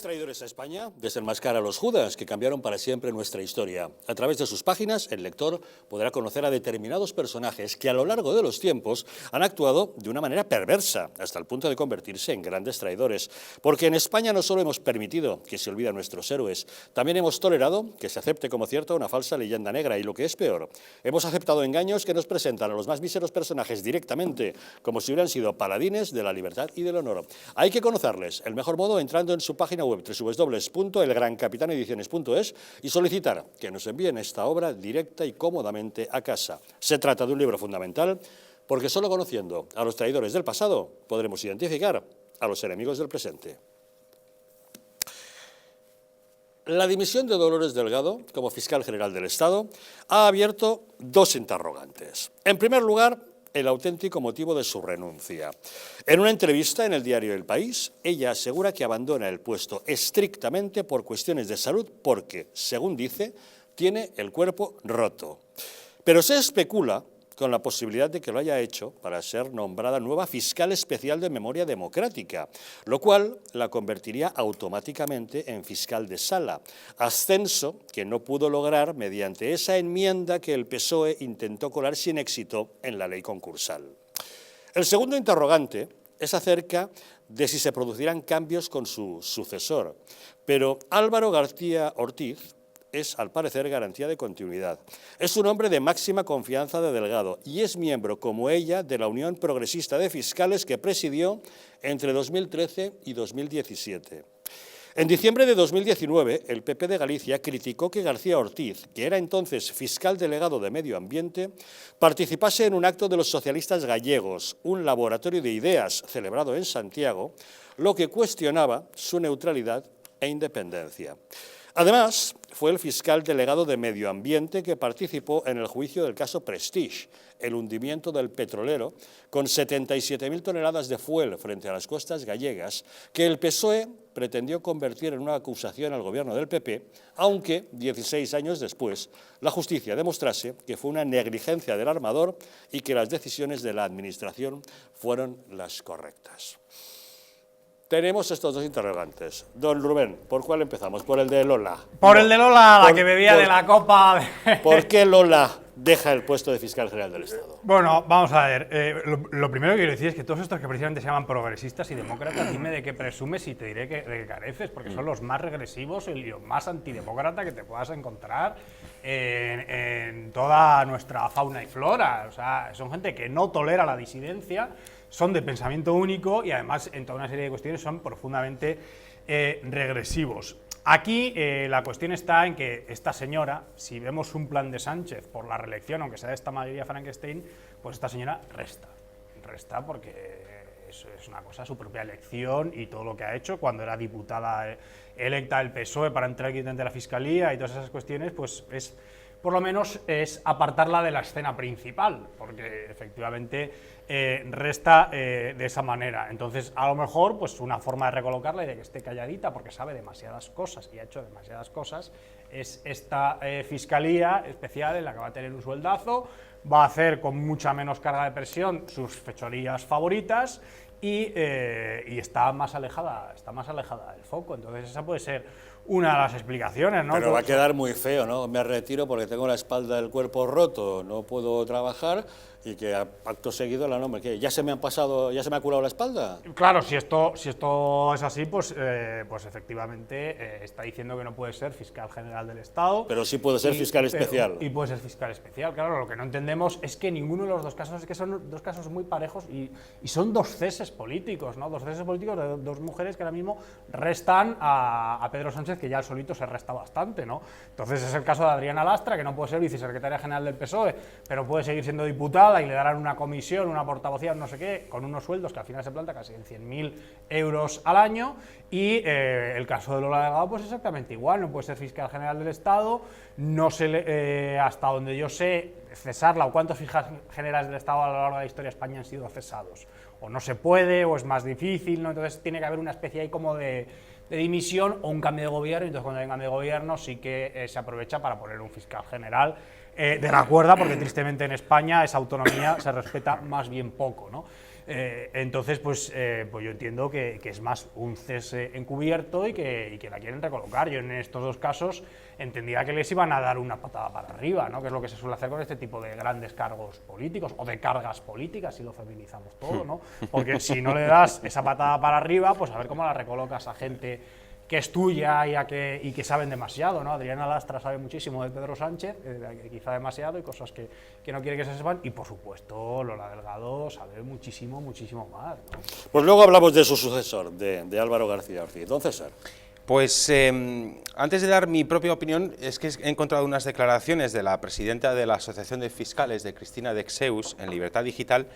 más traidores a España desenmascara a los Judas que cambiaron para siempre nuestra historia. A través de sus páginas, el lector podrá conocer a determinados personajes que a lo largo de los tiempos han actuado de una manera perversa, hasta el punto de convertirse en grandes traidores. Porque en España no solo hemos permitido que se olviden a nuestros héroes, también hemos tolerado que se acepte como cierta una falsa leyenda negra y, lo que es peor, hemos aceptado engaños que nos presentan a los más míseros personajes directamente, como si hubieran sido paladines de la libertad y del honor. Hay que conocerles. El mejor modo entrando en su página web www.elgrancapitanediciones.es y solicitar que nos envíen esta obra directa y cómodamente a casa. Se trata de un libro fundamental porque solo conociendo a los traidores del pasado podremos identificar a los enemigos del presente. La dimisión de Dolores Delgado como fiscal general del Estado ha abierto dos interrogantes. En primer lugar, el auténtico motivo de su renuncia. En una entrevista en el diario El País, ella asegura que abandona el puesto estrictamente por cuestiones de salud porque, según dice, tiene el cuerpo roto. Pero se especula con la posibilidad de que lo haya hecho para ser nombrada nueva fiscal especial de memoria democrática, lo cual la convertiría automáticamente en fiscal de sala, ascenso que no pudo lograr mediante esa enmienda que el PSOE intentó colar sin éxito en la ley concursal. El segundo interrogante es acerca de si se producirán cambios con su sucesor, pero Álvaro García Ortiz es, al parecer, garantía de continuidad. Es un hombre de máxima confianza de Delgado y es miembro, como ella, de la Unión Progresista de Fiscales que presidió entre 2013 y 2017. En diciembre de 2019, el PP de Galicia criticó que García Ortiz, que era entonces fiscal delegado de Medio Ambiente, participase en un acto de los socialistas gallegos, un laboratorio de ideas celebrado en Santiago, lo que cuestionaba su neutralidad e independencia. Además, fue el fiscal delegado de Medio Ambiente que participó en el juicio del caso Prestige, el hundimiento del petrolero, con 77.000 toneladas de fuel frente a las costas gallegas, que el PSOE pretendió convertir en una acusación al gobierno del PP, aunque 16 años después la justicia demostrase que fue una negligencia del armador y que las decisiones de la Administración fueron las correctas. Tenemos estos dos interrogantes. Don Rubén, ¿por cuál empezamos? ¿Por el de Lola? Por el de Lola, la que bebía de la copa. ¿Por qué Lola deja el puesto de fiscal general del Estado? Bueno, vamos a ver. Lo primero que quiero decir es que todos estos que precisamente se llaman progresistas y demócratas, dime de qué presumes y te diré de qué careces, porque son los más regresivos y los más antidemócratas que te puedas encontrar en toda nuestra fauna y flora. O sea, son gente que no tolera la disidencia, son de pensamiento único y además en toda una serie de cuestiones son profundamente regresivos. Aquí la cuestión está en que esta señora, si vemos un plan de Sánchez por la reelección, aunque sea de esta mayoría Frankenstein, pues esta señora resta porque es una cosa, su propia elección y todo lo que ha hecho cuando era diputada electa del PSOE para entrar aquí dentro de la Fiscalía y todas esas cuestiones, pues es, por lo menos es apartarla de la escena principal, porque efectivamente resta de esa manera. Entonces, a lo mejor, pues una forma de recolocarla y de que esté calladita, porque sabe demasiadas cosas y ha hecho demasiadas cosas, es esta fiscalía especial en la que va a tener un sueldazo, va a hacer con mucha menos carga de presión sus fechorías favoritas y está más alejada del foco. Entonces, esa puede ser una de las explicaciones, ¿no? Pero va a quedar muy feo, ¿no? Me retiro porque tengo la espalda del cuerpo roto, no puedo trabajar y que acto seguido la nombre, ¿qué? ¿Ya se me ha curado la espalda? Claro, si esto es así, pues efectivamente está diciendo que no puede ser fiscal general del Estado. Pero sí puede ser fiscal especial. Y puede ser fiscal especial, claro. Lo que no entendemos es que ninguno de los dos casos, es que son dos casos muy parejos y son dos ceses políticos, ¿no? Dos ceses políticos de dos mujeres que ahora mismo restan a Pedro Sánchez, que ya el solito se resta bastante, ¿no? Entonces es el caso de Adriana Lastra, que no puede ser vicesecretaria general del PSOE, pero puede seguir siendo diputada y le darán una comisión, una portavocía, no sé qué, con unos sueldos que al final se planta casi en 100.000 euros al año. Y el caso de Lola Delgado, pues exactamente igual, no puede ser fiscal general del Estado, no sé, hasta donde yo sé, cesarla, o cuántos fiscales generales del Estado a lo largo de la historia de España han sido cesados. O no se puede, o es más difícil, ¿no? Entonces tiene que haber una especie ahí como de dimisión o un cambio de gobierno, y entonces cuando hay un cambio de gobierno sí que se aprovecha para poner un fiscal general de la cuerda, porque tristemente en España esa autonomía se respeta más bien poco, ¿no? Entonces, pues yo entiendo que es más un cese encubierto y que la quieren recolocar. Yo en estos dos casos entendía que les iban a dar una patada para arriba, ¿no? Que es lo que se suele hacer con este tipo de grandes cargos políticos o de cargas políticas, si lo feminizamos todo, ¿no? Porque si no le das esa patada para arriba, pues a ver cómo la recolocas a gente que es tuya y que saben demasiado, ¿no? Adriana Lastra sabe muchísimo de Pedro Sánchez, quizá demasiado, y cosas que no quiere que se sepan, y por supuesto Lola Delgado sabe muchísimo, muchísimo más, ¿no? Pues luego hablamos de su sucesor, de Álvaro García Ortiz. Don César. Pues antes de dar mi propia opinión, es que he encontrado unas declaraciones de la presidenta de la Asociación de Fiscales, de Cristina Dexeus, en Libertad Digital,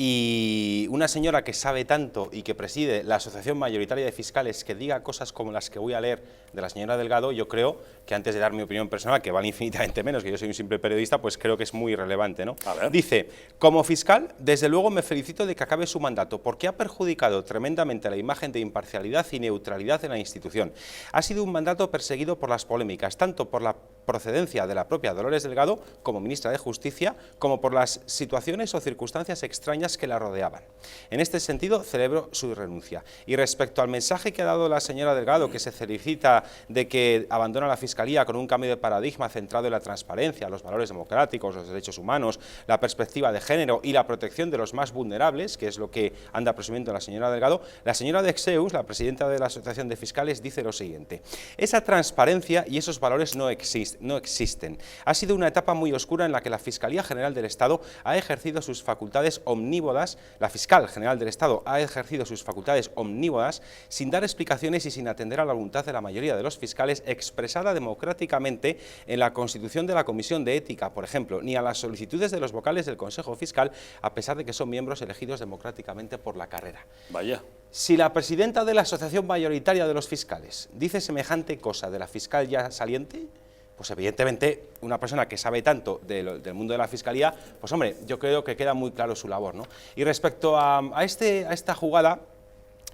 y una señora que sabe tanto y que preside la Asociación Mayoritaria de Fiscales, que diga cosas como las que voy a leer de la señora Delgado, yo creo que antes de dar mi opinión personal, que vale infinitamente menos, que yo soy un simple periodista, pues creo que es muy relevante, ¿no? Dice: como fiscal, desde luego me felicito de que acabe su mandato, porque ha perjudicado tremendamente la imagen de imparcialidad y neutralidad en la institución. Ha sido un mandato perseguido por las polémicas, tanto por la procedencia de la propia Dolores Delgado como ministra de Justicia, como por las situaciones o circunstancias extrañas que la rodeaban. En este sentido, celebro su renuncia. Y respecto al mensaje que ha dado la señora Delgado, que se felicita de que abandona la Fiscalía con un cambio de paradigma centrado en la transparencia, los valores democráticos, los derechos humanos, la perspectiva de género y la protección de los más vulnerables, que es lo que anda presumiendo la señora Delgado, la señora Dexeus, la presidenta de la Asociación de Fiscales, dice lo siguiente: esa transparencia y esos valores no existen. Ha sido una etapa muy oscura en la que la Fiscalía General del Estado ha ejercido sus facultades omnívodas, la Fiscal General del Estado ha ejercido sus facultades omnívodas sin dar explicaciones y sin atender a la voluntad de la mayoría de los fiscales expresada democráticamente en la constitución de la Comisión de Ética, por ejemplo, ni a las solicitudes de los vocales del Consejo Fiscal, a pesar de que son miembros elegidos democráticamente por la carrera. Vaya. Si la presidenta de la Asociación Mayoritaria de los Fiscales dice semejante cosa de la fiscal ya saliente, pues evidentemente una persona que sabe tanto del mundo de la Fiscalía, pues hombre, yo creo que queda muy claro su labor, ¿no? Y respecto a esta jugada,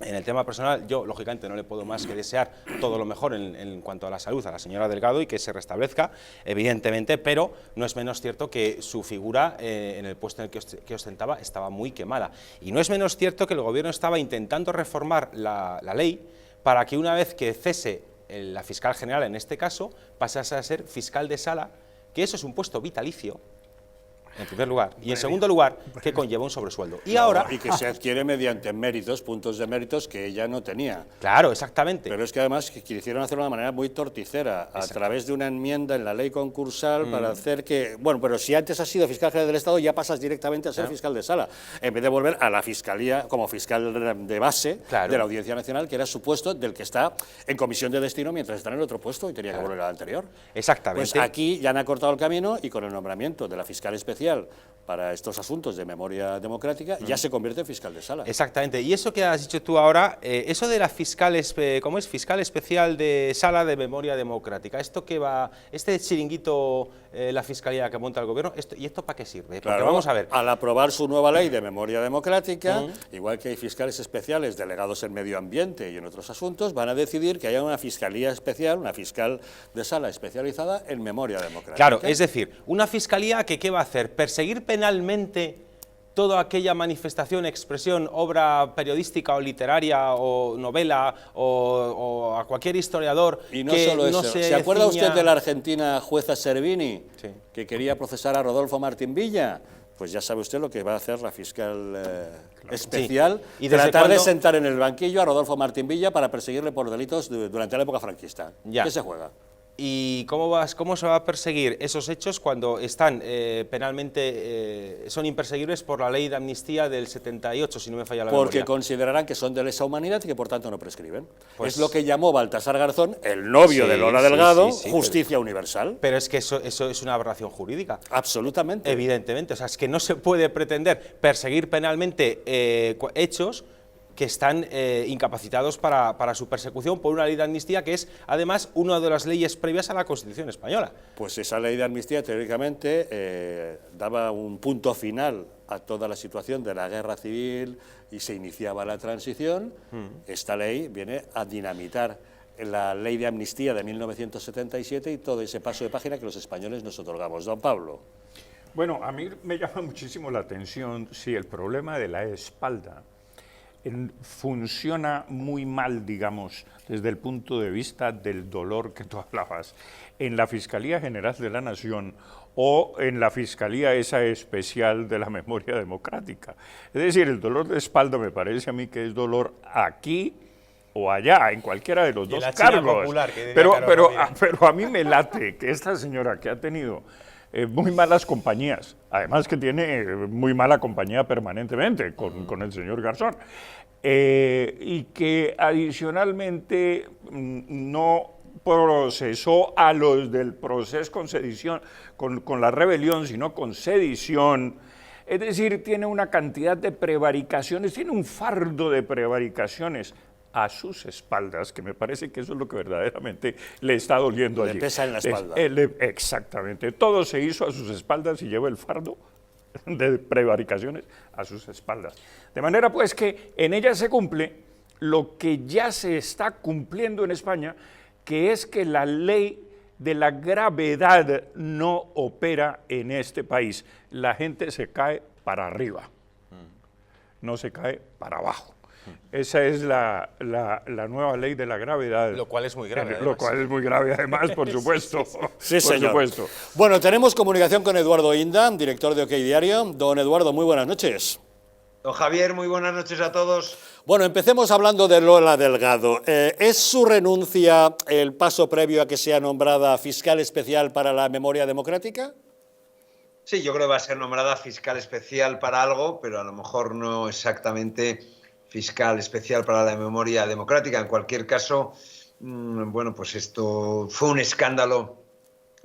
en el tema personal, yo lógicamente no le puedo más que desear todo lo mejor en cuanto a la salud a la señora Delgado y que se restablezca, evidentemente, pero no es menos cierto que su figura en el puesto en el que ostentaba estaba muy quemada. Y no es menos cierto que el gobierno estaba intentando reformar la ley para que una vez que cese la fiscal general, en este caso, pasase a ser fiscal de sala, que eso es un puesto vitalicio, en primer lugar, y en segundo lugar, que conlleva un sobresueldo. Y ahora... Y que se adquiere mediante méritos, puntos de méritos que ella no tenía. Claro, exactamente. Pero es que además quisieron hacerlo de una manera muy torticera, a través de una enmienda en la ley concursal para hacer que... Bueno, pero si antes has sido fiscal general del Estado, ya pasas directamente a ser fiscal de sala, en vez de volver a la Fiscalía como fiscal de base de la Audiencia Nacional, que era su puesto del que está en comisión de destino mientras está en el otro puesto y tenía que volver al anterior. Exactamente. Pues aquí ya han acortado el camino y con el nombramiento de la fiscal especial para estos asuntos de memoria democrática, ya se convierte en fiscal de sala. Exactamente. Y eso que has dicho tú ahora, eso de la fiscal, ¿cómo es? Fiscal especial de sala de memoria democrática. ¿Esto qué va? Este chiringuito, la fiscalía que monta el gobierno, ¿y esto para qué sirve? Porque claro, vamos a ver. Al aprobar su nueva ley de memoria democrática, igual que hay fiscales especiales delegados en medio ambiente y en otros asuntos, van a decidir que haya una fiscalía especial, una fiscal de sala especializada en memoria democrática. Claro, es decir, una fiscalía que ¿qué va a hacer? Perseguir penalmente toda aquella manifestación, expresión, obra periodística o literaria o novela o a cualquier historiador. Y no que solo no eso. se ¿Se acuerda ciña... usted de la argentina jueza Servini, sí, que quería procesar a Rodolfo Martín Villa? Pues ya sabe usted lo que va a hacer la fiscal especial, sí. ¿Y tratar de sentar en el banquillo a Rodolfo Martín Villa para perseguirle por delitos durante la época franquista. ¿Qué se juega? ¿Y cómo se va a perseguir esos hechos cuando están penalmente, son imperseguibles por la ley de amnistía del 78, si no me falla la memoria? Porque considerarán que son de lesa humanidad y que por tanto no prescriben. Pues es lo que llamó Baltasar Garzón, el novio de Lola Delgado, justicia universal. Pero es que eso es una aberración jurídica. Absolutamente. Evidentemente, o sea, es que no se puede pretender perseguir penalmente hechos que están incapacitados para su persecución por una ley de amnistía que es, además, una de las leyes previas a la Constitución española. Pues esa ley de amnistía, teóricamente, daba un punto final a toda la situación de la guerra civil y se iniciaba la transición. Esta ley viene a dinamitar la ley de amnistía de 1977 y todo ese paso de página que los españoles nos otorgamos. Don Pablo. Bueno, a mí me llama muchísimo la atención si el problema de la espalda funciona muy mal, digamos, desde el punto de vista del dolor que tú hablabas, en la Fiscalía General de la Nación o en la Fiscalía esa especial de la memoria democrática. Es decir, el dolor de espalda me parece a mí que es dolor aquí o allá, en cualquiera de los dos cargos. Popular, que pero a mí me late que esta señora que ha tenido muy malas compañías, además que tiene muy mala compañía permanentemente con el señor Garzón, y que adicionalmente no procesó a los del proceso con sedición, con la rebelión, sino con sedición. Es decir, tiene una cantidad de prevaricaciones, tiene un fardo de prevaricaciones a sus espaldas, que me parece que eso es lo que verdaderamente le está doliendo allí. Le pesa en la espalda. Exactamente, todo se hizo a sus espaldas y lleva el fardo de prevaricaciones a sus espaldas. De manera pues que en ella se cumple lo que ya se está cumpliendo en España, que es que la ley de la gravedad no opera en este país. La gente se cae para arriba, no se cae para abajo. Esa es la nueva ley de la gravedad. Lo cual es muy grave. Lo cual es muy grave además, por supuesto. Sí, señor. Por supuesto. Bueno, tenemos comunicación con Eduardo Inda, director de OK Diario. Don Eduardo, muy buenas noches. Don Javier, muy buenas noches a todos. Bueno, empecemos hablando de Lola Delgado. ¿Es su renuncia el paso previo a que sea nombrada fiscal especial para la memoria democrática? Sí, yo creo que va a ser nombrada fiscal especial para algo, pero a lo mejor no exactamente fiscal especial para la memoria democrática. En cualquier caso, bueno, pues esto fue un escándalo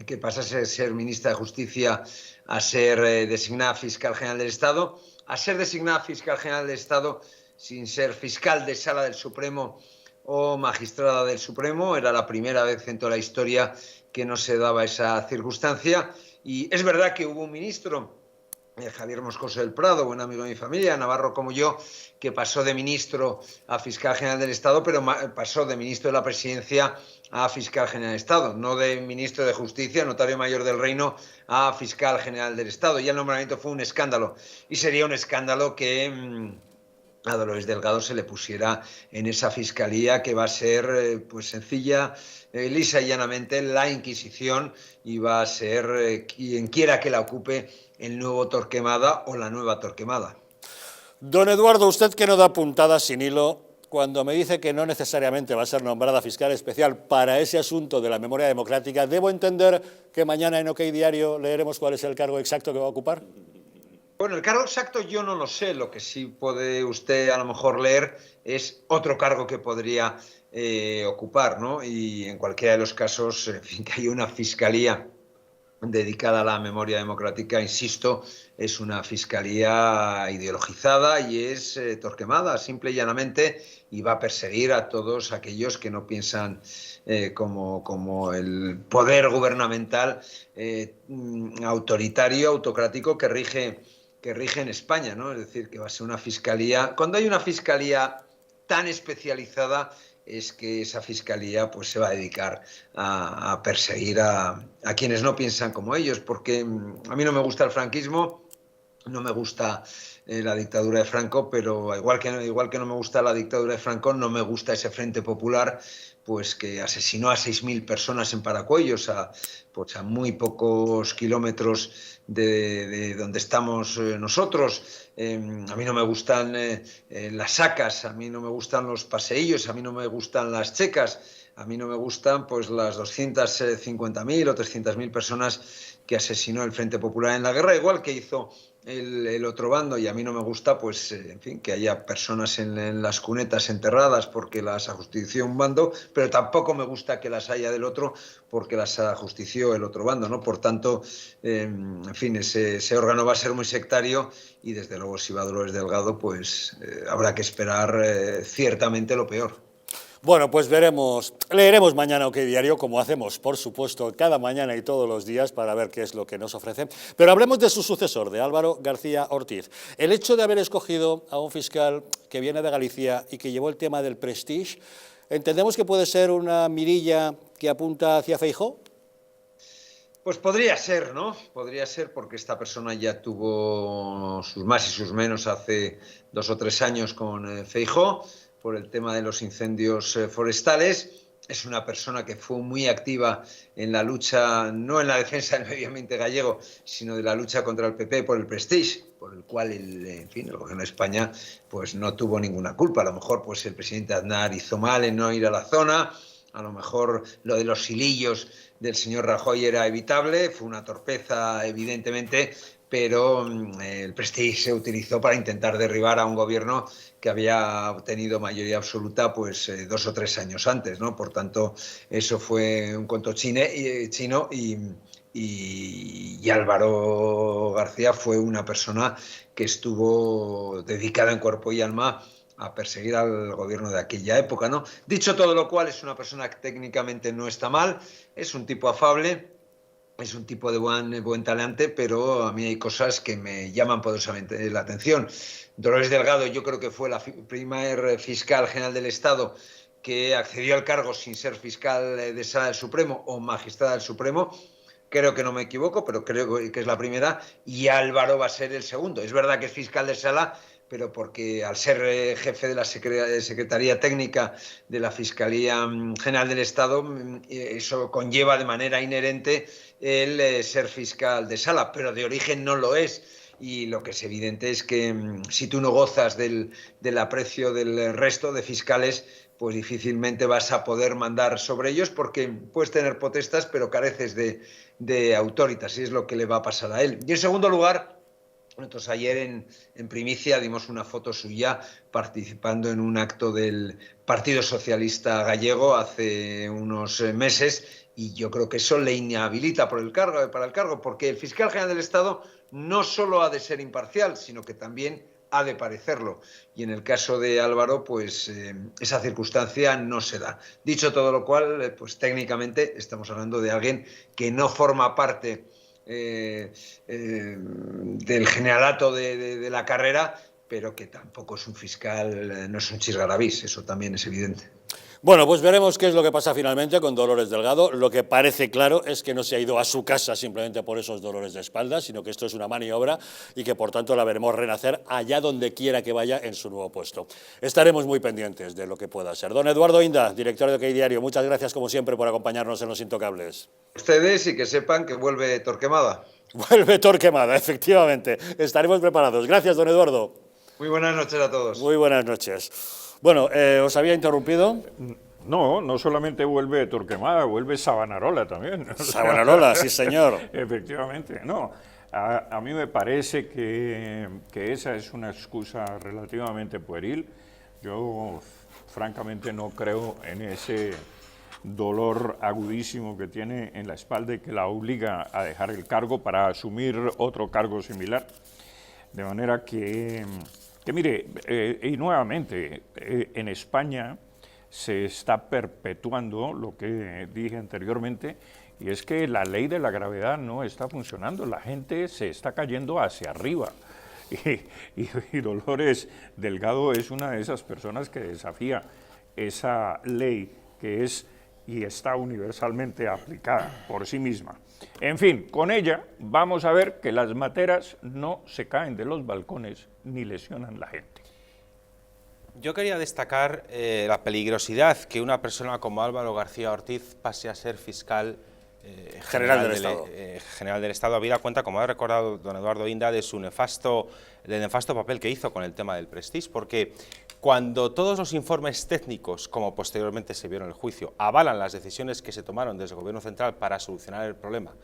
que pasase de ser ministra de Justicia a ser designada fiscal general del Estado, a ser designada fiscal general del Estado sin ser fiscal de Sala del Supremo o magistrada del Supremo. Era la primera vez en toda la historia que no se daba esa circunstancia. Y es verdad que hubo un ministro, Javier Moscoso del Prado, buen amigo de mi familia, navarro como yo, que pasó de ministro a fiscal general del Estado, pero pasó de ministro de la Presidencia a fiscal general del Estado, no de ministro de Justicia, notario mayor del Reino, a fiscal general del Estado. Y el nombramiento fue un escándalo. Y sería un escándalo que a Dolores Delgado se le pusiera en esa fiscalía que va a ser pues sencilla, lisa y llanamente la Inquisición, y va a ser quien quiera que la ocupe el nuevo Torquemada o la nueva Torquemada. Don Eduardo, usted que no da puntadas sin hilo, cuando me dice que no necesariamente va a ser nombrada fiscal especial para ese asunto de la memoria democrática, ¿debo entender que mañana en OK Diario leeremos cuál es el cargo exacto que va a ocupar? Bueno, el cargo exacto yo no lo sé. Lo que sí puede usted a lo mejor leer es otro cargo que podría ocupar, ¿no? Y en cualquiera de los casos, en fin, que hay una fiscalía dedicada a la memoria democrática, insisto, es una fiscalía ideologizada y es Torquemada, simple y llanamente, y va a perseguir a todos aquellos que no piensan como el poder gubernamental autoritario, autocrático que rige en España, ¿no? Es decir, que va a ser una fiscalía. Cuando hay una fiscalía tan especializada, es que esa fiscalía pues se va a dedicar a perseguir a quienes no piensan como ellos, porque a mí no me gusta el franquismo, no me gusta la dictadura de Franco, pero igual que no me gusta la dictadura de Franco, no me gusta ese Frente Popular pues que asesinó a 6.000 personas en Paracuellos, a muy pocos kilómetros de donde estamos nosotros. A mí no me gustan las sacas, a mí no me gustan los paseillos, a mí no me gustan las checas, a mí no me gustan pues las 250.000 o 300.000 personas que asesinó el Frente Popular en la guerra, igual que hizo el otro bando, y a mí no me gusta pues en fin, que haya personas en las cunetas enterradas porque las ajustició un bando, pero tampoco me gusta que las haya del otro porque las ajustició el otro bando, ¿no? Por tanto, en fin, ese órgano va a ser muy sectario y desde luego si va Dolores Delgado pues habrá que esperar ciertamente lo peor. Bueno, pues leeremos mañana OK Diario, como hacemos, por supuesto, cada mañana y todos los días para ver qué es lo que nos ofrece. Pero hablemos de su sucesor, de Álvaro García Ortiz. El hecho de haber escogido a un fiscal que viene de Galicia y que llevó el tema del prestige, ¿Entendemos que puede ser una mirilla que apunta hacia Feijóo? Pues podría ser, ¿no? Podría ser porque esta persona ya tuvo sus más y sus menos hace 2 o 3 años con Feijóo por el tema de los incendios forestales. Es una persona que fue muy activa en la lucha, no en la defensa del medio ambiente gallego, sino de la lucha contra el PP por el Prestige, por el cual el gobierno de España pues, no tuvo ninguna culpa. A lo mejor pues, el presidente Aznar hizo mal en no ir a la zona, a lo mejor lo de los hilillos del señor Rajoy era evitable, fue una torpeza evidentemente, pero el Prestige se utilizó para intentar derribar a un gobierno que había obtenido mayoría absoluta pues 2 o 3 años antes, ¿no? Por tanto, eso fue un cuento chino y Álvaro García fue una persona que estuvo dedicada en cuerpo y alma a perseguir al gobierno de aquella época, ¿no? Dicho todo lo cual, es una persona que técnicamente no está mal, es un tipo afable, es un tipo de buen talante, pero a mí hay cosas que me llaman poderosamente la atención. Dolores Delgado yo creo que fue la primer fiscal general del Estado que accedió al cargo sin ser fiscal de Sala del Supremo o magistrada del Supremo. Creo que no me equivoco, pero creo que es la primera, y Álvaro va a ser el segundo. Es verdad que es fiscal de Sala, pero porque al ser jefe de la Secretaría Técnica de la Fiscalía General del Estado, eso conlleva de manera inherente el ser fiscal de Sala, pero de origen no lo es. Y lo que es evidente es que si tú no gozas del aprecio del resto de fiscales, pues difícilmente vas a poder mandar sobre ellos porque puedes tener potestas, pero careces de autoritas, y es lo que le va a pasar a él. Y en segundo lugar, nosotros ayer en primicia dimos una foto suya participando en un acto del Partido Socialista Gallego hace unos meses, y yo creo que eso le inhabilita para el cargo, porque el fiscal general del Estado no solo ha de ser imparcial, sino que también ha de parecerlo. Y en el caso de Álvaro, pues esa circunstancia no se da. Dicho todo lo cual, pues técnicamente estamos hablando de alguien que no forma parte del generalato de la carrera, pero que tampoco es un fiscal, no es un chisgarabís, eso también es evidente. Bueno, pues veremos qué es lo que pasa finalmente con Dolores Delgado. Lo que parece claro es que no se ha ido a su casa simplemente por esos dolores de espalda, sino que esto es una maniobra y que por tanto la veremos renacer allá donde quiera que vaya en su nuevo puesto. Estaremos muy pendientes de lo que pueda ser. Don Eduardo Inda, director de OK Diario, muchas gracias como siempre por acompañarnos en Los Intocables. Ustedes, y que sepan que vuelve Torquemada. Vuelve Torquemada, efectivamente. Estaremos preparados. Gracias, don Eduardo. Muy buenas noches a todos. Muy buenas noches. Bueno, ¿os había interrumpido? No, no solamente vuelve Torquemada, vuelve Savonarola también. Savonarola, sí señor. Efectivamente, no. A mí me parece que esa es una excusa relativamente pueril. Yo francamente no creo en ese dolor agudísimo que tiene en la espalda y que la obliga a dejar el cargo para asumir otro cargo similar. De manera que mire, y nuevamente, en España se está perpetuando lo que dije anteriormente, y es que la ley de la gravedad no está funcionando, la gente se está cayendo hacia arriba. Y Dolores Delgado es una de esas personas que desafía esa ley que es y está universalmente aplicada por sí misma. En fin, con ella vamos a ver que las materas no se caen de los balcones ni lesionan la gente. Yo quería destacar la peligrosidad que una persona como Álvaro García Ortiz pase a ser fiscal general del Estado, habida cuenta, como ha recordado don Eduardo Inda, de su nefasto papel que hizo con el tema del Prestige, porque cuando todos los informes técnicos, como posteriormente se vieron en el juicio, avalan las decisiones que se tomaron desde el Gobierno Central para solucionar el problema,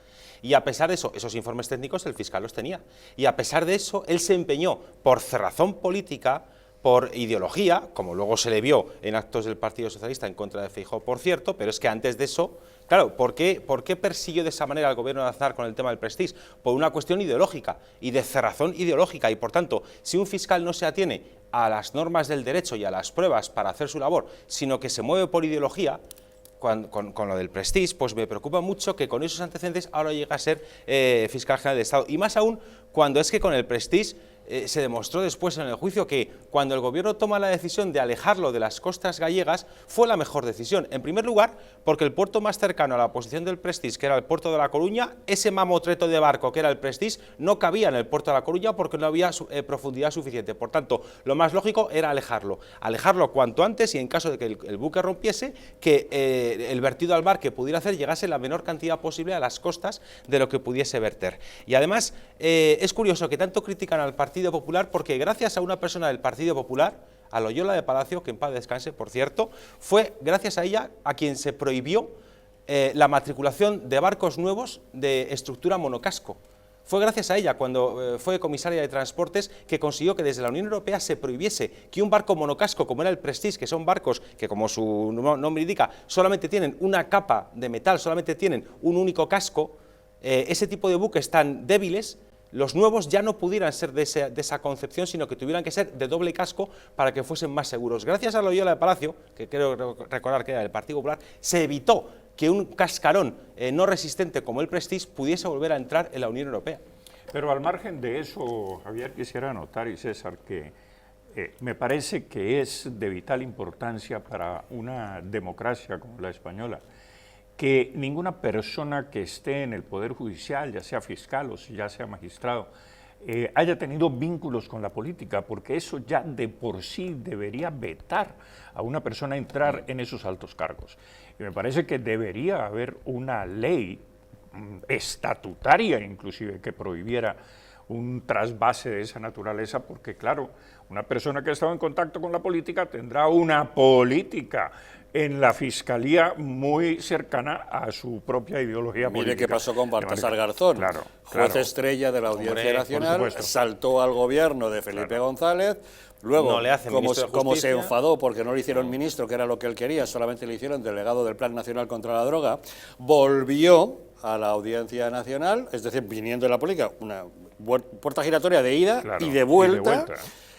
y a pesar de eso, esos informes técnicos el fiscal los tenía, y a pesar de eso, él se empeñó por cerrazón política, por ideología, como luego se le vio en actos del Partido Socialista en contra de Feijóo, por cierto, pero es que antes de eso, claro, ¿por qué persiguió de esa manera al gobierno de Aznar con el tema del Prestige? Por una cuestión ideológica y de cerrazón ideológica, y por tanto, si un fiscal no se atiene a las normas del derecho y a las pruebas para hacer su labor, sino que se mueve por ideología, con lo del Prestige, pues me preocupa mucho que con esos antecedentes ahora llegue a ser fiscal general de Estado, y más aún cuando es que con el Prestige se demostró después en el juicio que cuando el gobierno toma la decisión de alejarlo de las costas gallegas fue la mejor decisión. En primer lugar, porque el puerto más cercano a la posición del Prestige, que era el puerto de La Coruña, ese mamotreto de barco que era el Prestige no cabía en el puerto de La Coruña porque no había profundidad suficiente. Por tanto, lo más lógico era alejarlo cuanto antes y en caso de que el buque rompiese, que el vertido al mar que pudiera hacer llegase la menor cantidad posible a las costas de lo que pudiese verter. Y además, es curioso que tanto critican al Partido Popular porque gracias a una persona del Partido Popular, a Loyola de Palacio, que en paz descanse, por cierto, fue gracias a ella a quien se prohibió la matriculación de barcos nuevos de estructura monocasco. Fue gracias a ella, cuando fue comisaria de Transportes, que consiguió que desde la Unión Europea se prohibiese que un barco monocasco, como era el Prestige, que son barcos que, como su nombre indica, solamente tienen una capa de metal, solamente tienen un único casco, ese tipo de buques tan débiles, los nuevos ya no pudieran ser de esa concepción, sino que tuvieran que ser de doble casco para que fuesen más seguros. Gracias a Loyola de Palacio, que creo recordar que era del Partido Popular, se evitó que un cascarón no resistente como el Prestige pudiese volver a entrar en la Unión Europea. Pero al margen de eso, Javier, quisiera anotar, y César, que me parece que es de vital importancia para una democracia como la española que ninguna persona que esté en el Poder Judicial, ya sea fiscal o ya sea magistrado, haya tenido vínculos con la política, porque eso ya de por sí debería vetar a una persona entrar en esos altos cargos. Y me parece que debería haber una ley estatutaria inclusive que prohibiera un trasvase de esa naturaleza, porque claro, una persona que ha estado en contacto con la política tendrá una política en la Fiscalía muy cercana a su propia ideología política. Mire qué pasó con Baltasar Garzón, juez estrella de la Audiencia Nacional, saltó al gobierno de Felipe González, luego, como se enfadó porque no le hicieron ministro, que era lo que él quería, solamente le hicieron delegado del Plan Nacional contra la Droga, volvió a la Audiencia Nacional, es decir, viniendo de la política, una puerta giratoria de ida y de vuelta.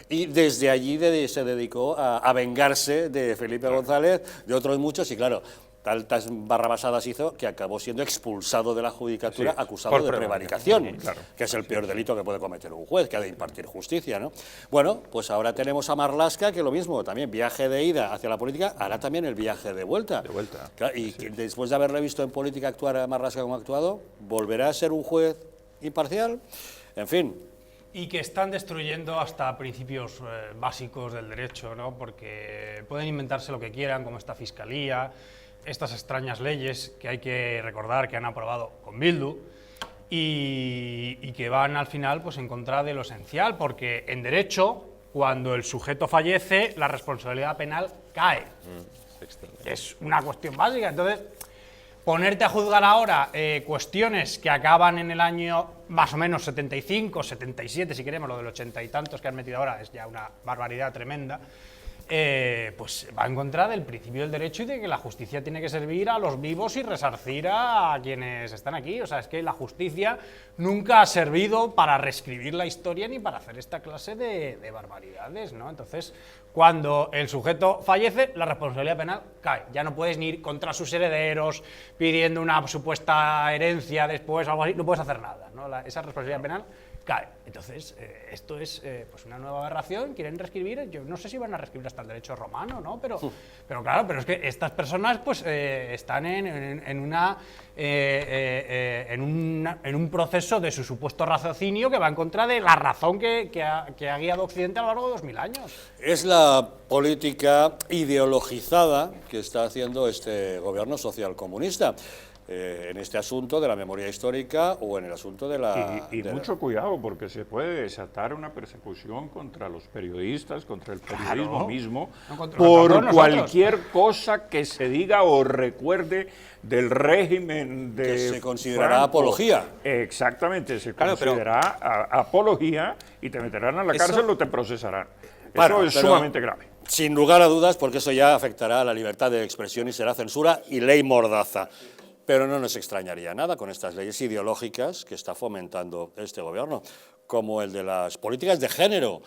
Y desde allí se dedicó a vengarse de Felipe González, de otros muchos, y claro, tantas barrabasadas hizo que acabó siendo expulsado de la judicatura, acusado de prevaricación, que es el peor delito que puede cometer un juez, que ha de impartir justicia, ¿no? Bueno, pues ahora tenemos a Marlaska, que lo mismo, también viaje de ida hacia la política, hará también el viaje de vuelta. Claro, y después de haberle visto en política actuar a Marlaska como ha actuado, ¿volverá a ser un juez imparcial? En fin. Y que están destruyendo hasta principios básicos del derecho, ¿no? Porque pueden inventarse lo que quieran, como esta fiscalía, estas extrañas leyes que hay que recordar que han aprobado con Bildu y que van al final pues en contra de lo esencial, porque en derecho, cuando el sujeto fallece, la responsabilidad penal cae. Es una cuestión básica. Entonces, ponerte a juzgar ahora cuestiones que acaban en el año más o menos 75, 77, si queremos, lo del 80 y tantos que han metido ahora es ya una barbaridad tremenda, pues va en contra del principio del derecho y de que la justicia tiene que servir a los vivos y resarcir a quienes están aquí. O sea, es que la justicia nunca ha servido para reescribir la historia ni para hacer esta clase de barbaridades, ¿no? Entonces, cuando el sujeto fallece, la responsabilidad penal cae. Ya no puedes ni ir contra sus herederos pidiendo una supuesta herencia después o algo así, no puedes hacer nada, ¿no? Esa responsabilidad penal cae. Entonces, esto es pues una nueva aberración, quieren reescribir, yo no sé si van a reescribir hasta el derecho romano, ¿no? Pero claro, pero es que estas personas pues están en un proceso de su supuesto raciocinio que va en contra de la razón que ha guiado a Occidente a lo largo de 2000 años. Es la política ideologizada que está haciendo este gobierno socialcomunista. En este asunto de la memoria histórica o en el asunto de la... mucho cuidado, porque se puede desatar una persecución contra los periodistas, contra el periodismo mismo, por cualquier cosa que se diga o recuerde del régimen de que se considerará apología. Exactamente, se considerará apología y te meterán a la cárcel o te procesarán. Eso es sumamente grave. Sin lugar a dudas, porque eso ya afectará a la libertad de expresión y será censura y ley mordaza. Pero no nos extrañaría nada con estas leyes ideológicas que está fomentando este gobierno, como el de las políticas de género.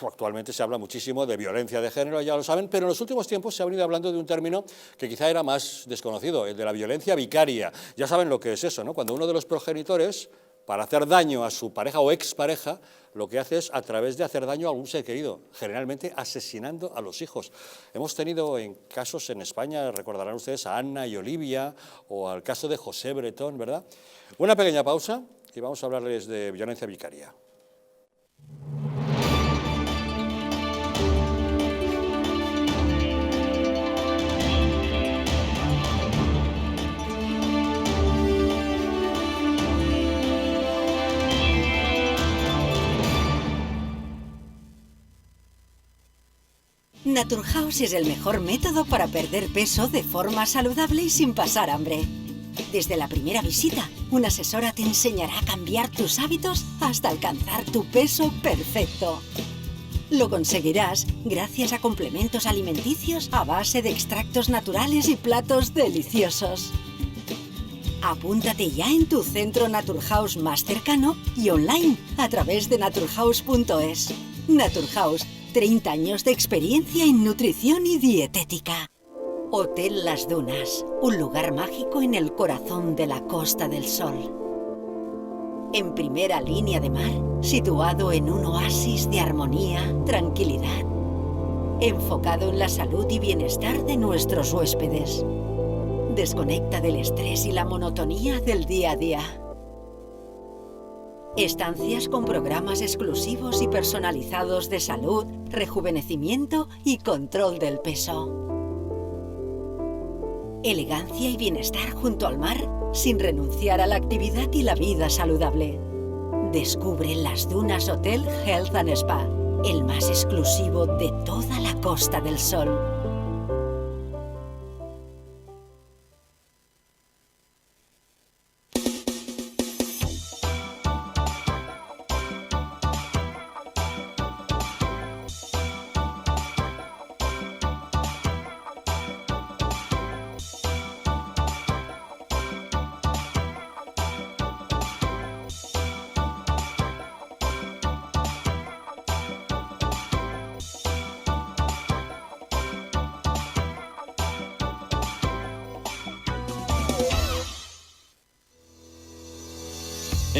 Actualmente se habla muchísimo de violencia de género, ya lo saben, pero en los últimos tiempos se ha venido hablando de un término que quizá era más desconocido, el de la violencia vicaria. Ya saben lo que es eso, ¿no? Cuando uno de los progenitores para hacer daño a su pareja o expareja, lo que hace es a través de hacer daño a algún ser querido, generalmente asesinando a los hijos. Hemos tenido casos en España, recordarán ustedes a Ana y Olivia, o al caso de José Bretón, ¿verdad? Una pequeña pausa y vamos a hablarles de violencia vicaria. Naturhaus es el mejor método para perder peso de forma saludable y sin pasar hambre. Desde la primera visita, una asesora te enseñará a cambiar tus hábitos hasta alcanzar tu peso perfecto. Lo conseguirás gracias a complementos alimenticios a base de extractos naturales y platos deliciosos. Apúntate ya en tu centro Naturhaus más cercano y online a través de naturhaus.es. Naturhaus, 30 años de experiencia en nutrición y dietética. Hotel Las Dunas, un lugar mágico en el corazón de la Costa del Sol. En primera línea de mar, situado en un oasis de armonía, tranquilidad. Enfocado en la salud y bienestar de nuestros huéspedes. Desconecta del estrés y la monotonía del día a día. Estancias con programas exclusivos y personalizados de salud, rejuvenecimiento y control del peso. Elegancia y bienestar junto al mar, sin renunciar a la actividad y la vida saludable. Descubre Las Dunas Hotel Health and Spa, el más exclusivo de toda la Costa del Sol.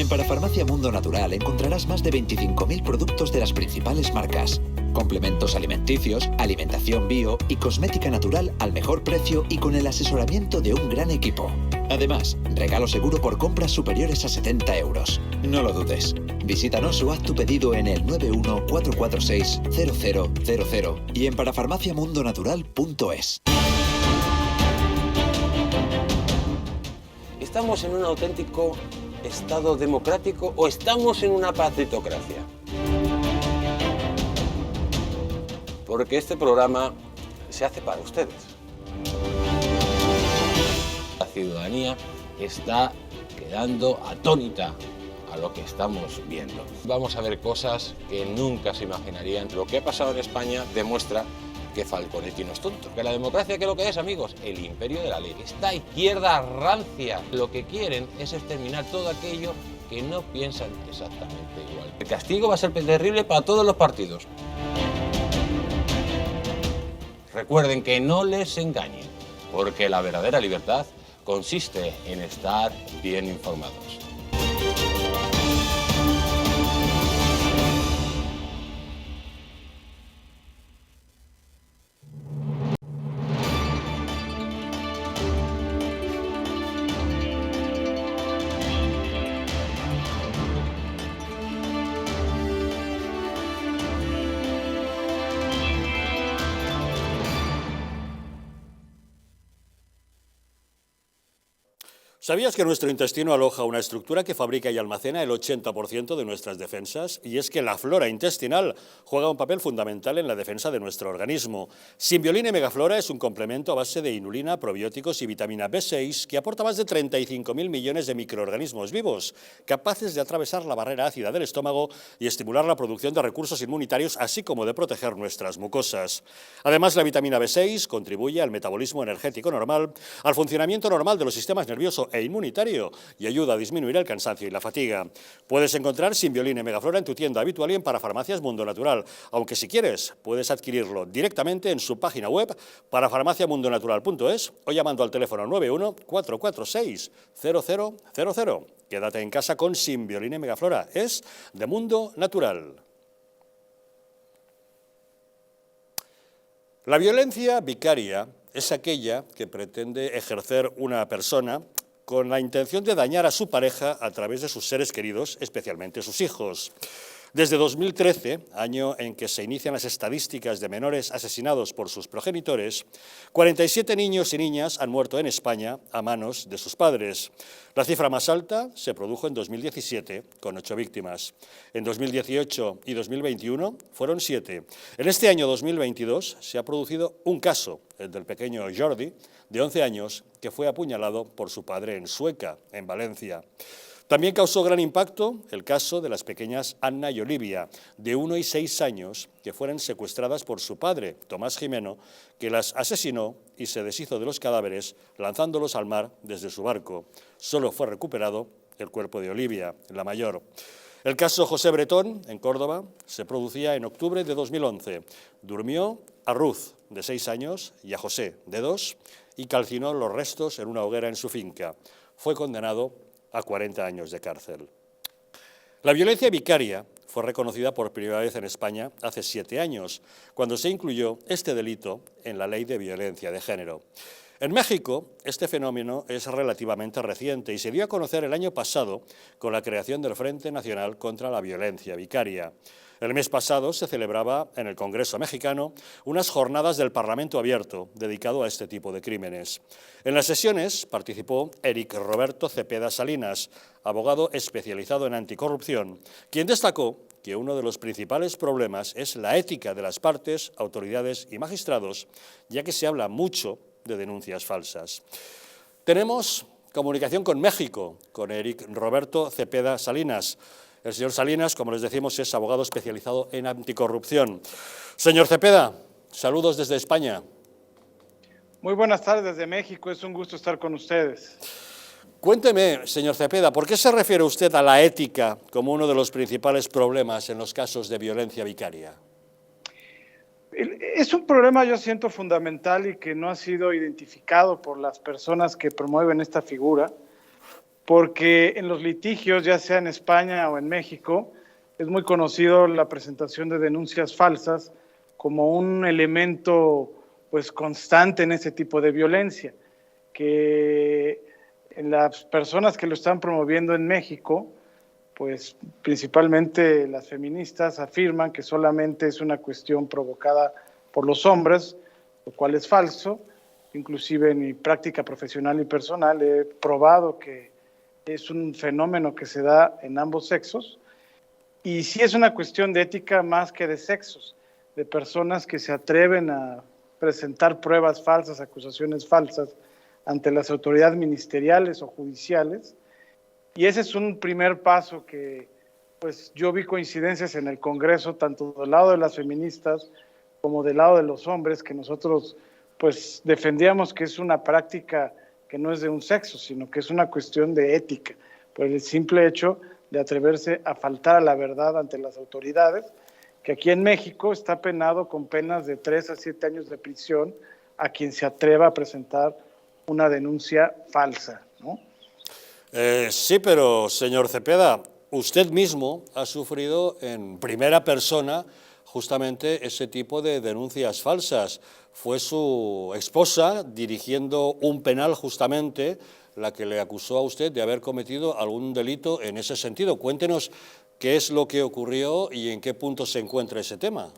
En Parafarmacia Mundo Natural encontrarás más de 25.000 productos de las principales marcas. Complementos alimenticios, alimentación bio y cosmética natural al mejor precio y con el asesoramiento de un gran equipo. Además, regalo seguro por compras superiores a 70 euros. No lo dudes. Visítanos o haz tu pedido en el 914460000 y en parafarmaciamundonatural.es. ¿Estamos en un auténtico Estado democrático o estamos en una partitocracia? Porque este programa se hace para ustedes. La ciudadanía está quedando atónita a lo que estamos viendo. Vamos a ver cosas que nunca se imaginarían. Lo que ha pasado en España demuestra que Falconetti no es tonto. Que la democracia, ¿qué es lo que es, amigos? El imperio de la ley. Esta izquierda rancia lo que quieren es exterminar todo aquello que no piensan exactamente igual. El castigo va a ser terrible para todos los partidos. Recuerden que no les engañen, porque la verdadera libertad consiste en estar bien informados. ¿Sabías que nuestro intestino aloja una estructura que fabrica y almacena el 80% de nuestras defensas? Y es que la flora intestinal juega un papel fundamental en la defensa de nuestro organismo. Symbiolina y Megaflora es un complemento a base de inulina, probióticos y vitamina B6 que aporta más de 35.000 millones de microorganismos vivos, capaces de atravesar la barrera ácida del estómago y estimular la producción de recursos inmunitarios, así como de proteger nuestras mucosas. Además, la vitamina B6 contribuye al metabolismo energético normal, al funcionamiento normal de los sistemas nervioso e inmunitario y ayuda a disminuir el cansancio y la fatiga. Puedes encontrar Symbiolina y Megaflora en tu tienda habitual y en Parafarmacias Mundo Natural, aunque si quieres puedes adquirirlo directamente en su página web parafarmaciamundonatural.es o llamando al teléfono 91 446 0000. Quédate en casa con Simbiolina y Megaflora. Es de Mundo Natural. La violencia vicaria es aquella que pretende ejercer una persona con la intención de dañar a su pareja a través de sus seres queridos, especialmente sus hijos. Desde 2013, año en que se inician las estadísticas de menores asesinados por sus progenitores, 47 niños y niñas han muerto en España a manos de sus padres. La cifra más alta se produjo en 2017, con 8 víctimas. En 2018 y 2021 fueron 7. En este año 2022 se ha producido un caso, el del pequeño Jordi, de 11 años, que fue apuñalado por su padre en Sueca, en Valencia. También causó gran impacto el caso de las pequeñas Anna y Olivia, de 1 y 6 años, que fueron secuestradas por su padre, Tomás Jimeno, que las asesinó y se deshizo de los cadáveres lanzándolos al mar desde su barco. Solo fue recuperado el cuerpo de Olivia, la mayor. El caso José Bretón, en Córdoba, se producía en octubre de 2011. Durmió a Ruth, de 6 años, y a José, de 2, y calcinó los restos en una hoguera en su finca. Fue condenado a 40 años de cárcel. La violencia vicaria fue reconocida por primera vez en España hace 7 años, cuando se incluyó este delito en la Ley de Violencia de Género. En México, este fenómeno es relativamente reciente y se dio a conocer el año pasado con la creación del Frente Nacional contra la Violencia Vicaria. El mes pasado se celebraba en el Congreso mexicano unas jornadas del Parlamento abierto dedicado a este tipo de crímenes. En las sesiones participó Eric Roberto Cepeda Salinas, abogado especializado en anticorrupción, quien destacó que uno de los principales problemas es la ética de las partes, autoridades y magistrados, ya que se habla mucho de denuncias falsas. Tenemos comunicación con México, con Eric Roberto Cepeda Salinas. El señor Salinas, como les decimos, es abogado especializado en anticorrupción. Señor Cepeda, saludos desde España. Muy buenas tardes desde México, es un gusto estar con ustedes. Cuénteme, señor Cepeda, ¿por qué se refiere usted a la ética como uno de los principales problemas en los casos de violencia vicaria? Es un problema, yo siento, fundamental y que no ha sido identificado por las personas que promueven esta figura, porque en los litigios, ya sea en España o en México, es muy conocido la presentación de denuncias falsas como un elemento pues, constante en ese tipo de violencia, que en las personas que lo están promoviendo en México, pues principalmente las feministas afirman que solamente es una cuestión provocada por los hombres, lo cual es falso. Inclusive en mi práctica profesional y personal he probado que es un fenómeno que se da en ambos sexos, y sí es una cuestión de ética más que de sexos, de personas que se atreven a presentar pruebas falsas, acusaciones falsas ante las autoridades ministeriales o judiciales, y ese es un primer paso que pues yo vi coincidencias en el Congreso, tanto del lado de las feministas como del lado de los hombres, que nosotros pues defendíamos que es una práctica que no es de un sexo, sino que es una cuestión de ética, por el simple hecho de atreverse a faltar a la verdad ante las autoridades, que aquí en México está penado con penas de 3 a 7 años de prisión a quien se atreva a presentar una denuncia falsa, ¿no? Sí, pero señor Cepeda, usted mismo ha sufrido en primera persona justamente ese tipo de denuncias falsas. Fue su esposa, dirigiendo un penal justamente, la que le acusó a usted de haber cometido algún delito en ese sentido. Cuéntenos qué es lo que ocurrió y en qué punto se encuentra ese tema.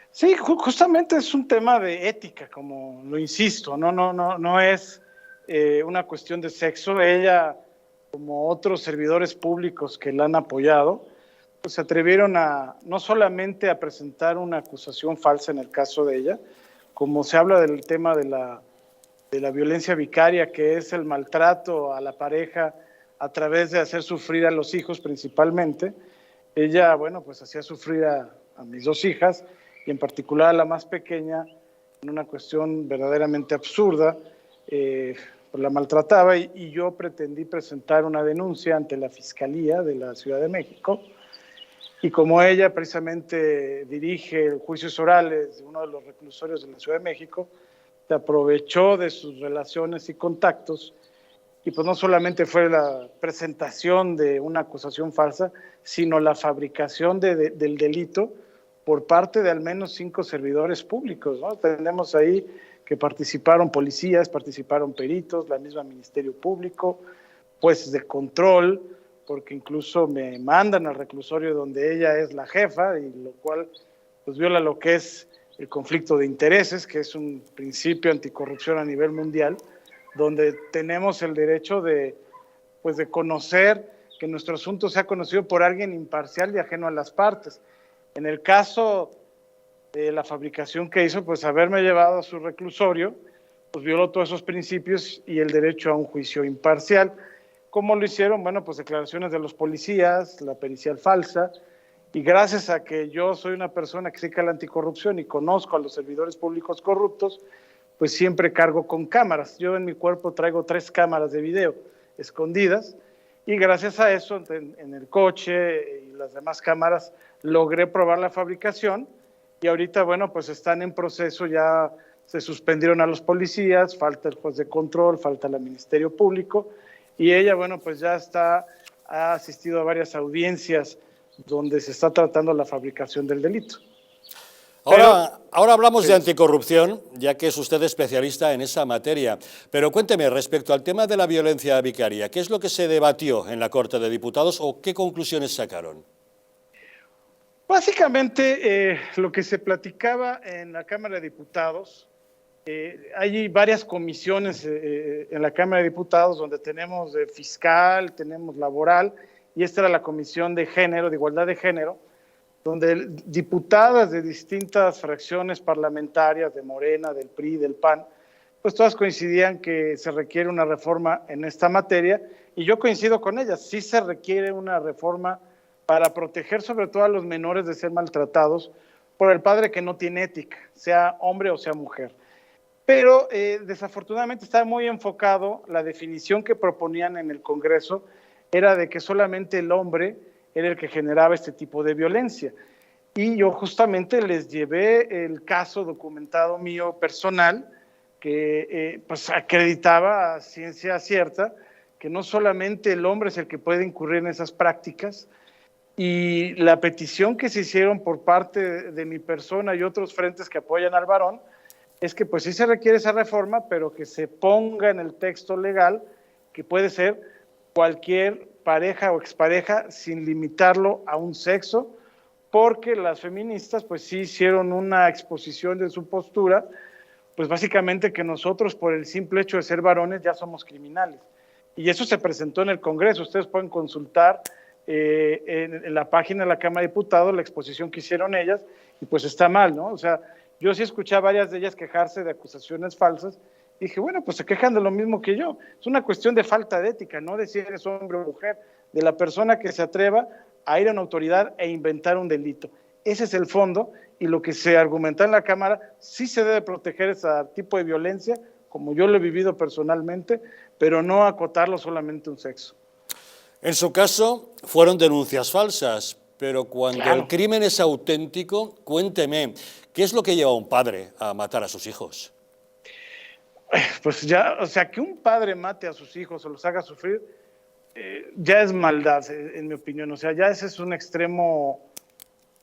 Sí, justamente es un tema de ética, como lo insisto, no es una cuestión de sexo. Ella, como otros servidores públicos que la han apoyado, pues se atrevieron a no solamente a presentar una acusación falsa en el caso de ella, como se habla del tema de la violencia vicaria, que es el maltrato a la pareja a través de hacer sufrir a los hijos principalmente. Ella, bueno, pues hacía sufrir a mis 2 hijas, y en particular a la más pequeña, en una cuestión verdaderamente absurda, pues la maltrataba, y yo pretendí presentar una denuncia ante la Fiscalía de la Ciudad de México, y como ella precisamente dirige juicios orales de uno de los reclusorios de la Ciudad de México, se aprovechó de sus relaciones y contactos y pues no solamente fue la presentación de una acusación falsa, sino la fabricación del delito por parte de al menos 5 servidores públicos, ¿no? Tenemos ahí que participaron policías, participaron peritos, la misma Ministerio Público, jueces de control, porque incluso me mandan al reclusorio donde ella es la jefa, y lo cual pues viola lo que es el conflicto de intereses, que es un principio anticorrupción a nivel mundial, donde tenemos el derecho de conocer que nuestro asunto sea conocido por alguien imparcial y ajeno a las partes. En el caso de la fabricación que hizo, pues haberme llevado a su reclusorio, pues violó todos esos principios y el derecho a un juicio imparcial. ¿Cómo lo hicieron? Bueno, pues declaraciones de los policías, la pericial falsa, y gracias a que yo soy una persona que se dedica a la anticorrupción y conozco a los servidores públicos corruptos, pues siempre cargo con cámaras. Yo en mi cuerpo traigo 3 cámaras de video escondidas, y gracias a eso, en el coche y las demás cámaras, logré probar la fabricación, y ahorita, bueno, pues están en proceso, ya se suspendieron a los policías, falta el juez de control, falta el Ministerio Público, y ella, bueno, pues ya ha asistido a varias audiencias donde se está tratando la fabricación del delito. Ahora hablamos de anticorrupción, ya que es usted especialista en esa materia. Pero cuénteme, respecto al tema de la violencia vicaria, ¿qué es lo que se debatió en la Corte de Diputados o qué conclusiones sacaron? Básicamente, lo que se platicaba en la Cámara de Diputados, hay varias comisiones en la Cámara de Diputados donde tenemos de fiscal, tenemos laboral, y esta era la comisión de género, de igualdad de género, donde diputadas de distintas fracciones parlamentarias, de Morena, del PRI, del PAN, pues todas coincidían que se requiere una reforma en esta materia, y yo coincido con ellas, sí se requiere una reforma para proteger sobre todo a los menores de ser maltratados por el padre que no tiene ética, sea hombre o sea mujer. Pero desafortunadamente está muy enfocado, la definición que proponían en el Congreso era de que solamente el hombre era el que generaba este tipo de violencia. Y yo justamente les llevé el caso documentado mío personal, que pues acreditaba a ciencia cierta que no solamente el hombre es el que puede incurrir en esas prácticas, y la petición que se hicieron por parte de mi persona y otros frentes que apoyan al varón, es que pues sí se requiere esa reforma, pero que se ponga en el texto legal que puede ser cualquier pareja o expareja sin limitarlo a un sexo, porque las feministas pues sí hicieron una exposición de su postura, pues básicamente que nosotros por el simple hecho de ser varones ya somos criminales. Y eso se presentó en el Congreso, ustedes pueden consultar en la página de la Cámara de Diputados la exposición que hicieron ellas, y pues está mal, ¿no? O sea, yo sí escuché a varias de ellas quejarse de acusaciones falsas, y dije, bueno, pues se quejan de lo mismo que yo. Es una cuestión de falta de ética, no de si eres hombre o mujer, de la persona que se atreva a ir a una autoridad e inventar un delito. Ese es el fondo, y lo que se argumenta en la Cámara, sí se debe proteger ese tipo de violencia, como yo lo he vivido personalmente, pero no acotarlo solamente a un sexo. En su caso, fueron denuncias falsas, pero cuando el crimen es auténtico, cuénteme, ¿qué es lo que lleva a un padre a matar a sus hijos? Pues ya, o sea, que un padre mate a sus hijos o los haga sufrir, ya es maldad, en mi opinión. O sea, ya ese es un extremo,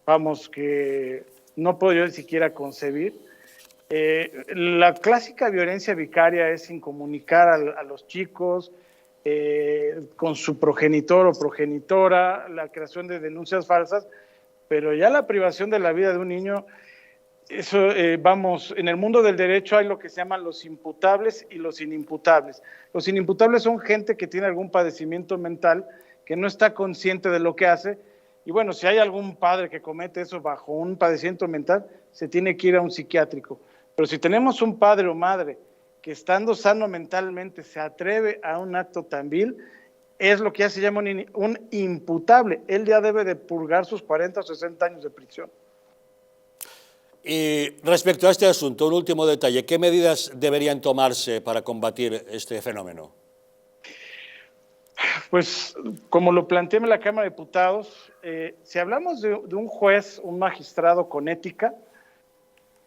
vamos, que no puedo yo ni siquiera concebir. La clásica violencia vicaria es incomunicar a los chicos con su progenitor o progenitora, la creación de denuncias falsas, pero ya la privación de la vida de un niño, eso, vamos, en el mundo del derecho hay lo que se llaman los imputables y los inimputables. Los inimputables son gente que tiene algún padecimiento mental, que no está consciente de lo que hace, y bueno, si hay algún padre que comete eso bajo un padecimiento mental, se tiene que ir a un psiquiátrico. Pero si tenemos un padre o madre que estando sano mentalmente se atreve a un acto tan vil, es lo que ya se llama un imputable. Él ya debe de purgar sus 40 o 60 años de prisión. Y respecto a este asunto, un último detalle, ¿qué medidas deberían tomarse para combatir este fenómeno? Pues, como lo planteé en la Cámara de Diputados, si hablamos de un juez, un magistrado con ética,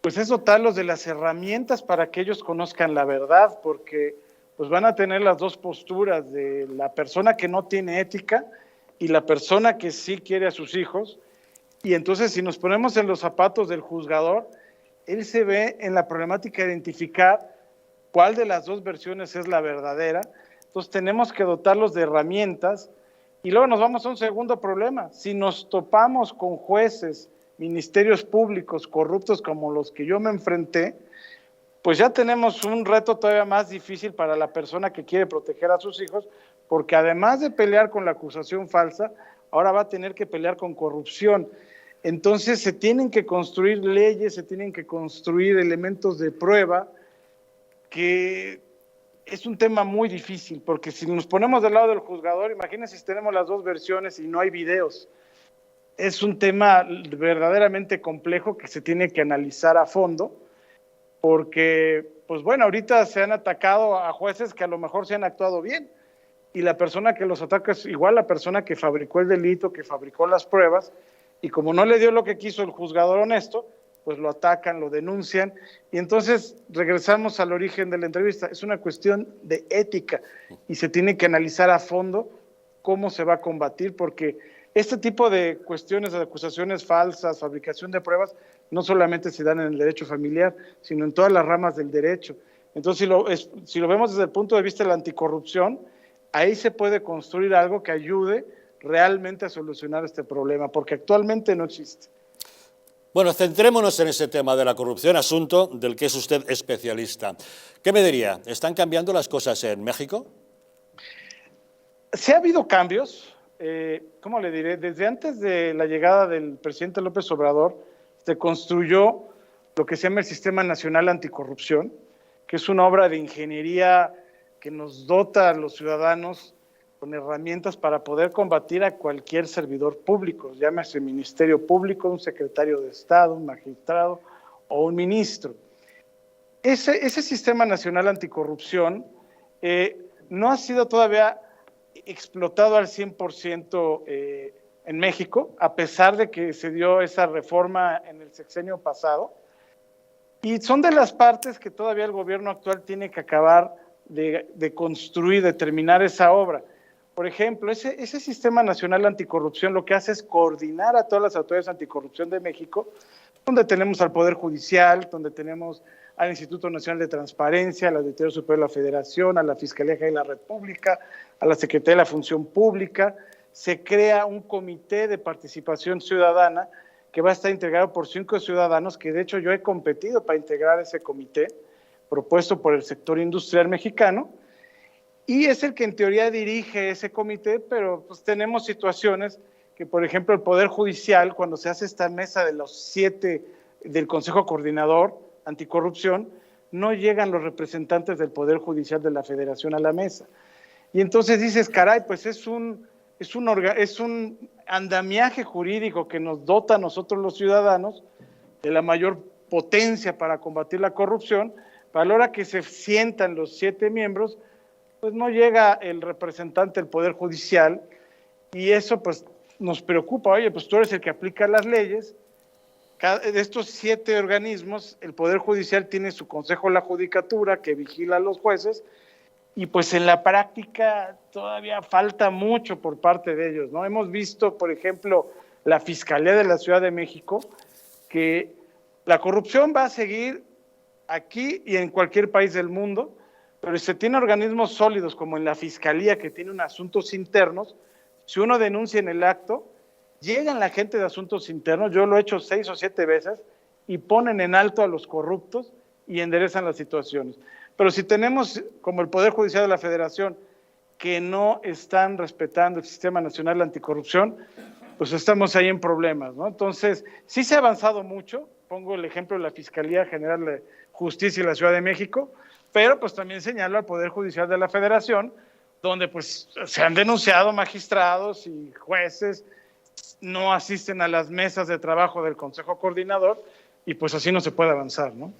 pues es dotarlos de las herramientas para que ellos conozcan la verdad, porque pues van a tener las dos posturas de la persona que no tiene ética y la persona que sí quiere a sus hijos. Y entonces, si nos ponemos en los zapatos del juzgador, él se ve en la problemática de identificar cuál de las dos versiones es la verdadera. Entonces tenemos que dotarlos de herramientas. Y luego nos vamos a un segundo problema. Si nos topamos con jueces, ministerios públicos corruptos como los que yo me enfrenté, pues ya tenemos un reto todavía más difícil para la persona que quiere proteger a sus hijos, porque además de pelear con la acusación falsa, ahora va a tener que pelear con corrupción. Entonces se tienen que construir leyes, se tienen que construir elementos de prueba, que es un tema muy difícil, porque si nos ponemos del lado del juzgador, imagínense si tenemos las dos versiones y no hay videos. Es un tema verdaderamente complejo que se tiene que analizar a fondo, porque, pues bueno, ahorita se han atacado a jueces que a lo mejor se han actuado bien, y la persona que los ataca es igual la persona que fabricó el delito, que fabricó las pruebas, y como no le dio lo que quiso el juzgador honesto, pues lo atacan, lo denuncian, y entonces regresamos al origen de la entrevista. Es una cuestión de ética, y se tiene que analizar a fondo cómo se va a combatir, porque este tipo de cuestiones de acusaciones falsas, fabricación de pruebas, no solamente se dan en el derecho familiar, sino en todas las ramas del derecho. Entonces, si lo vemos desde el punto de vista de la anticorrupción, ahí se puede construir algo que ayude realmente a solucionar este problema, porque actualmente no existe. Bueno, centrémonos en ese tema de la corrupción, asunto del que es usted especialista. ¿Qué me diría? ¿Están cambiando las cosas en México? Sí ha habido cambios. ¿Cómo le diré? Desde antes de la llegada del presidente López Obrador, se construyó lo que se llama el Sistema Nacional Anticorrupción, que es una obra de ingeniería que nos dota a los ciudadanos con herramientas para poder combatir a cualquier servidor público, llámese Ministerio Público, un secretario de Estado, un magistrado o un ministro. Ese Sistema Nacional Anticorrupción no ha sido todavía explotado al 100% en México, a pesar de que se dio esa reforma en el sexenio pasado, y son de las partes que todavía el gobierno actual tiene que acabar de construir, de terminar esa obra. Por ejemplo, ese Sistema Nacional Anticorrupción lo que hace es coordinar a todas las autoridades anticorrupción de México, donde tenemos al Poder Judicial, donde tenemos al Instituto Nacional de Transparencia, al Auditorio Superior de la Federación, a la Fiscalía General de la República, a la Secretaría de la Función Pública. Se crea un comité de participación ciudadana que va a estar integrado por 5 ciudadanos, que de hecho yo he competido para integrar ese comité, propuesto por el sector industrial mexicano, y es el que en teoría dirige ese comité, pero pues tenemos situaciones que, por ejemplo, el Poder Judicial, cuando se hace esta mesa de los 7 del Consejo Coordinador Anticorrupción, no llegan los representantes del Poder Judicial de la Federación a la mesa. Y entonces dices, caray, pues es un andamiaje jurídico que nos dota a nosotros los ciudadanos de la mayor potencia para combatir la corrupción, pero a la hora que se sientan los 7 miembros, pues no llega el representante del Poder Judicial, y eso pues nos preocupa. Oye, pues tú eres el que aplica las leyes. De estos 7 organismos, el Poder Judicial tiene su Consejo de la Judicatura que vigila a los jueces, y pues en la práctica todavía falta mucho por parte de ellos, ¿no? Hemos visto, por ejemplo, la Fiscalía de la Ciudad de México, que la corrupción va a seguir aquí y en cualquier país del mundo, pero si se tiene organismos sólidos como en la Fiscalía, que tiene asuntos internos, si uno denuncia en el acto, llegan la gente de asuntos internos, yo lo he hecho 6 o 7 veces, y ponen en alto a los corruptos y enderezan las situaciones. Pero si tenemos, como el Poder Judicial de la Federación, que no están respetando el Sistema Nacional Anticorrupción, pues estamos ahí en problemas, ¿no? Entonces, sí se ha avanzado mucho. Pongo el ejemplo de la Fiscalía General de Justicia de la Ciudad de México, pero pues también señalo al Poder Judicial de la Federación, donde pues se han denunciado magistrados y jueces, no asisten a las mesas de trabajo del Consejo Coordinador, y pues así no se puede avanzar, ¿no?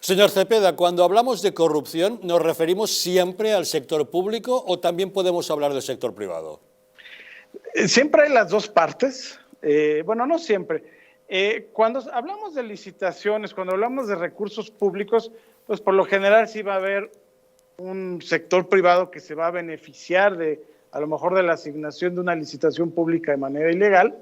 Señor Cepeda, cuando hablamos de corrupción, ¿nos referimos siempre al sector público o también podemos hablar del sector privado? Siempre hay las dos partes. Bueno, no siempre. Cuando hablamos de licitaciones, cuando hablamos de recursos públicos, pues por lo general sí va a haber un sector privado que se va a beneficiar a lo mejor de la asignación de una licitación pública de manera ilegal,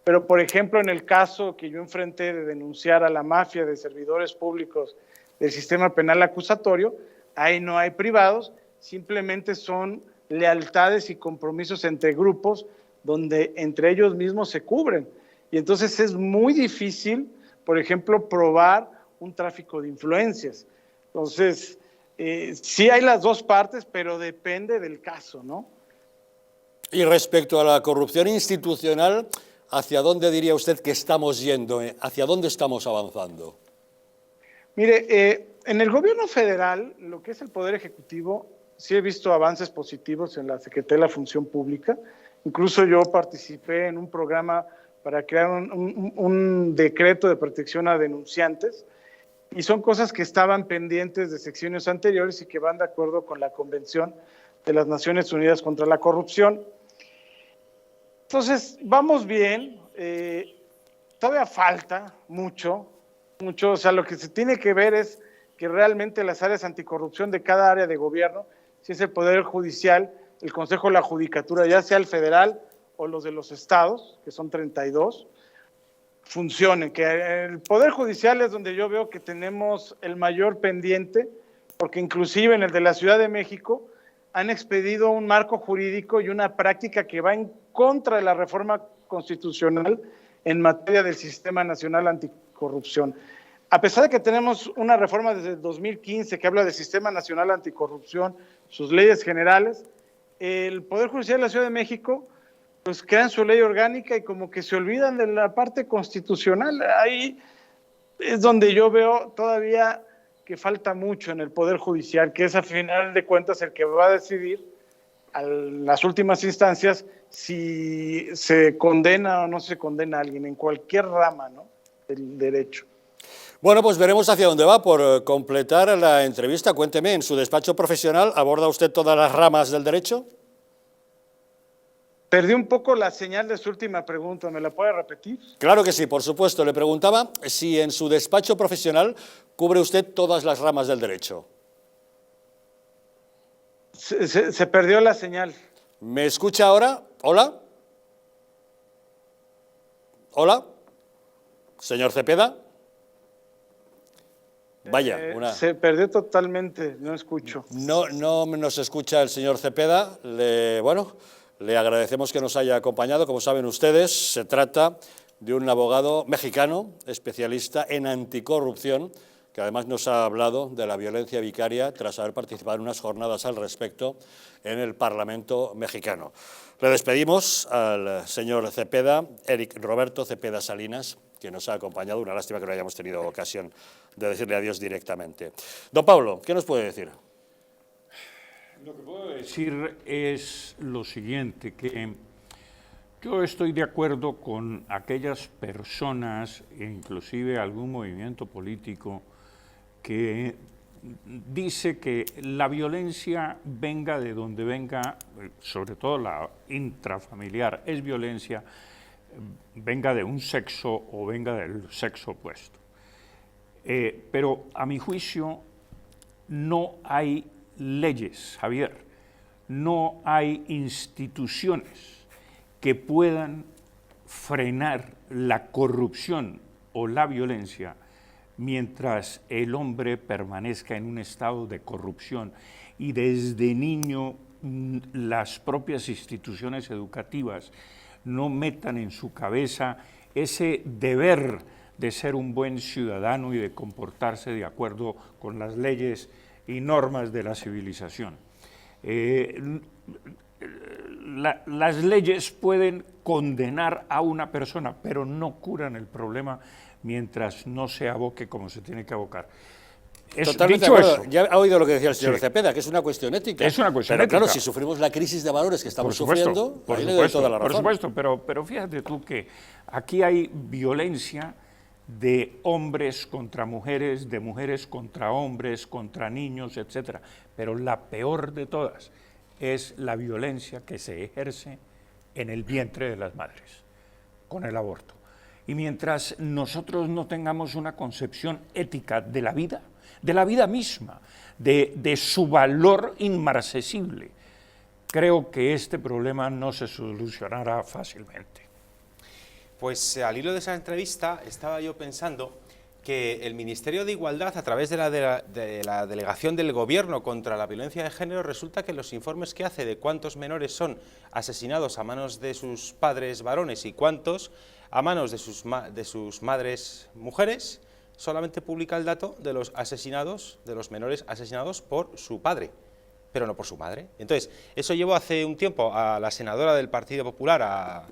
pero por ejemplo en el caso que yo enfrenté de denunciar a la mafia de servidores públicos del sistema penal acusatorio, ahí no hay privados, simplemente son lealtades y compromisos entre grupos donde entre ellos mismos se cubren. Y entonces es muy difícil, por ejemplo, probar un tráfico de influencias. Entonces, sí hay las dos partes, pero depende del caso, ¿no? Y respecto a la corrupción institucional, ¿hacia dónde diría usted que estamos yendo? ¿Hacia dónde estamos avanzando? Mire, en el gobierno federal, lo que es el Poder Ejecutivo, sí he visto avances positivos en la Secretaría de la Función Pública. Incluso yo participé en un programa para crear un decreto de protección a denunciantes, y son cosas que estaban pendientes de secciones anteriores y que van de acuerdo con la Convención de las Naciones Unidas contra la Corrupción. Entonces, vamos bien, todavía falta mucho, o sea, lo que se tiene que ver es que realmente las áreas anticorrupción de cada área de gobierno, si es el Poder Judicial, el Consejo de la Judicatura, ya sea el federal o los de los estados, que son 32, funcionen, que el Poder Judicial es donde yo veo que tenemos el mayor pendiente, porque inclusive en el de la Ciudad de México han expedido un marco jurídico y una práctica que va en contra de la reforma constitucional en materia del Sistema Nacional Anticorrupción. A pesar de que tenemos una reforma desde el 2015 que habla del Sistema Nacional Anticorrupción, sus leyes generales, el Poder Judicial de la Ciudad de México pues crean su ley orgánica y como que se olvidan de la parte constitucional. Ahí es donde yo veo todavía que falta mucho en el Poder Judicial, que es a final de cuentas el que va a decidir a las últimas instancias si se condena o no se condena a alguien en cualquier rama, ¿no?, del derecho. Bueno, pues veremos hacia dónde va. Por completar la entrevista, cuénteme, ¿en su despacho profesional aborda usted todas las ramas del derecho? Perdí un poco la señal de su última pregunta, ¿me la puede repetir? Claro que sí, por supuesto. Le preguntaba si en su despacho profesional cubre usted todas las ramas del derecho. Se perdió la señal. ¿Me escucha ahora? ¿Hola? ¿Hola? ¿Señor Cepeda? Vaya, se perdió totalmente, no escucho. No nos escucha el señor Cepeda. Le agradecemos que nos haya acompañado. Como saben ustedes, se trata de un abogado mexicano, especialista en anticorrupción, que además nos ha hablado de la violencia vicaria tras haber participado en unas jornadas al respecto en el Parlamento mexicano. Le despedimos al señor Cepeda, Eric Roberto Cepeda Salinas, que nos ha acompañado. Una lástima que no hayamos tenido ocasión de decirle adiós directamente. Don Pablo, ¿qué nos puede decir? Lo que puedo decir es lo siguiente, que yo estoy de acuerdo con aquellas personas, inclusive algún movimiento político, que dice que la violencia venga de donde venga, sobre todo la intrafamiliar, es violencia, venga de un sexo o venga del sexo opuesto. Pero a mi juicio no hay leyes, Javier, no hay instituciones que puedan frenar la corrupción o la violencia mientras el hombre permanezca en un estado de corrupción y desde niño las propias instituciones educativas no metan en su cabeza ese deber de ser un buen ciudadano y de comportarse de acuerdo con las leyes y normas de la civilización. Las leyes pueden condenar a una persona, pero no curan el problema mientras no se aboque como se tiene que abocar. Totalmente de acuerdo. Ya ha oído lo que decía el señor Cepeda, que es una cuestión ética. Es una cuestión ética. Pero claro, si sufrimos la crisis de valores que estamos sufriendo, ahí le doy toda la razón. Por supuesto, pero fíjate tú que aquí hay violencia de hombres contra mujeres, de mujeres contra hombres, contra niños, etcétera. Pero la peor de todas es la violencia que se ejerce en el vientre de las madres, con el aborto. Y mientras nosotros no tengamos una concepción ética de la vida, de la vida misma, de su valor inmarcesible. Creo que este problema no se solucionará fácilmente. Pues al hilo de esa entrevista estaba yo pensando que el Ministerio de Igualdad, a través de la Delegación del Gobierno contra la Violencia de Género, resulta que los informes que hace de cuántos menores son asesinados a manos de sus padres varones y cuántos a manos de sus madres mujeres, solamente publica el dato de los asesinados, de los menores asesinados por su padre, pero no por su madre. Entonces, eso llevó hace un tiempo a la senadora del Partido Popular, a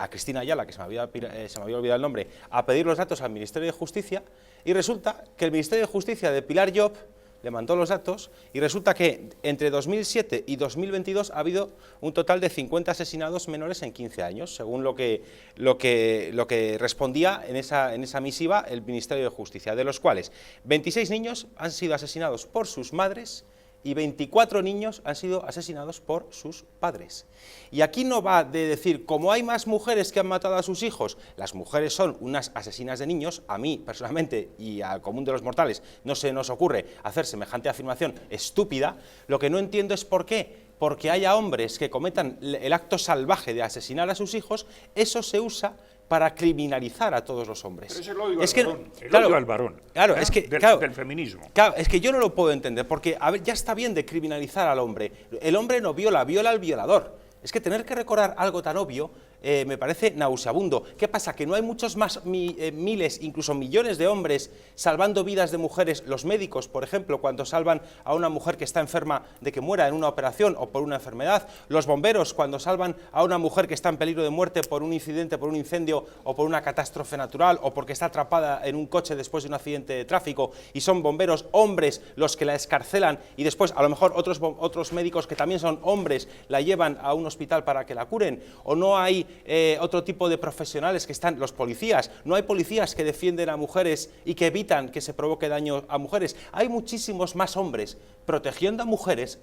Cristina Ayala, que se me había olvidado el nombre, a pedir los datos al Ministerio de Justicia, y resulta que el Ministerio de Justicia de Pilar Llop le mandó los datos, y resulta que entre 2007 y 2022 ha habido un total de 50 asesinados menores en 15 años, según lo que respondía en esa misiva el Ministerio de Justicia, de los cuales 26 niños han sido asesinados por sus madres, y 24 niños han sido asesinados por sus padres. Y aquí no va de decir, como hay más mujeres que han matado a sus hijos, las mujeres son unas asesinas de niños. A mí, personalmente, y al común de los mortales, no se nos ocurre hacer semejante afirmación estúpida. Lo que no entiendo es por qué. Porque haya hombres que cometan el acto salvaje de asesinar a sus hijos, eso se usa para criminalizar a todos los hombres. Pero es el odio al varón, Claro, del feminismo. Claro, es que yo no lo puedo entender, porque a ver, ya está bien de criminalizar al hombre. El hombre no viola, viola al violador. Es que tener que recordar algo tan obvio me parece nauseabundo. ¿Qué pasa? ¿Que no hay muchos más miles, incluso millones de hombres salvando vidas de mujeres? Los médicos, por ejemplo, cuando salvan a una mujer que está enferma de que muera en una operación o por una enfermedad. Los bomberos, cuando salvan a una mujer que está en peligro de muerte por un incidente, por un incendio o por una catástrofe natural, o porque está atrapada en un coche después de un accidente de tráfico, y son bomberos hombres los que la escarcelan, y después a lo mejor otros médicos que también son hombres la llevan a un hospital para que la curen. O no hay otro tipo de profesionales que están, los policías, no hay policías que defienden a mujeres y que evitan que se provoque daño a mujeres. Hay muchísimos más hombres protegiendo a mujeres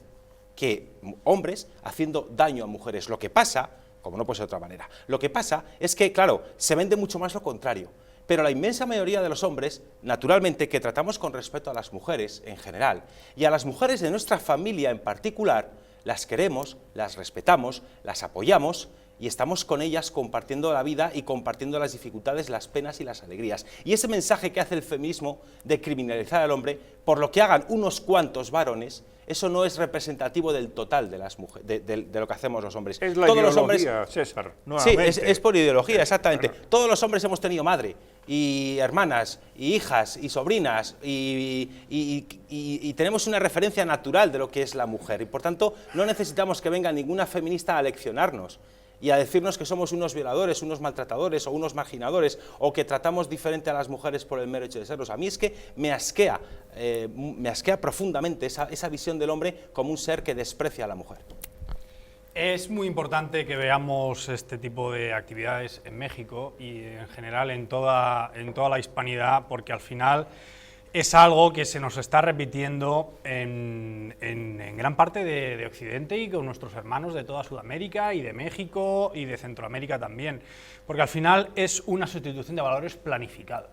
que hombres haciendo daño a mujeres. Lo que pasa, como no puede ser de otra manera, lo que pasa es que, claro, se vende mucho más lo contrario. Pero la inmensa mayoría de los hombres, naturalmente, que tratamos con respeto a las mujeres en general, y a las mujeres de nuestra familia en particular, las queremos, las respetamos, las apoyamos, y estamos con ellas compartiendo la vida y compartiendo las dificultades, las penas y las alegrías. Y ese mensaje que hace el feminismo de criminalizar al hombre, por lo que hagan unos cuantos varones, eso no es representativo del total de las mujeres, de lo que hacemos los hombres. Es la ideología, César, nuevamente. Sí, es por ideología, exactamente. Bueno. Todos los hombres hemos tenido madre, y hermanas, y hijas, y sobrinas, y tenemos una referencia natural de lo que es la mujer, y por tanto no necesitamos que venga ninguna feminista a leccionarnos y a decirnos que somos unos violadores, unos maltratadores o unos marginadores, o que tratamos diferente a las mujeres por el mero hecho de serlos. A mí es que me asquea profundamente esa visión del hombre como un ser que desprecia a la mujer. Es muy importante que veamos este tipo de actividades en México y en general en toda la hispanidad, porque al final es algo que se nos está repitiendo en gran parte de Occidente y con nuestros hermanos de toda Sudamérica y de México y de Centroamérica también, porque al final es una sustitución de valores planificada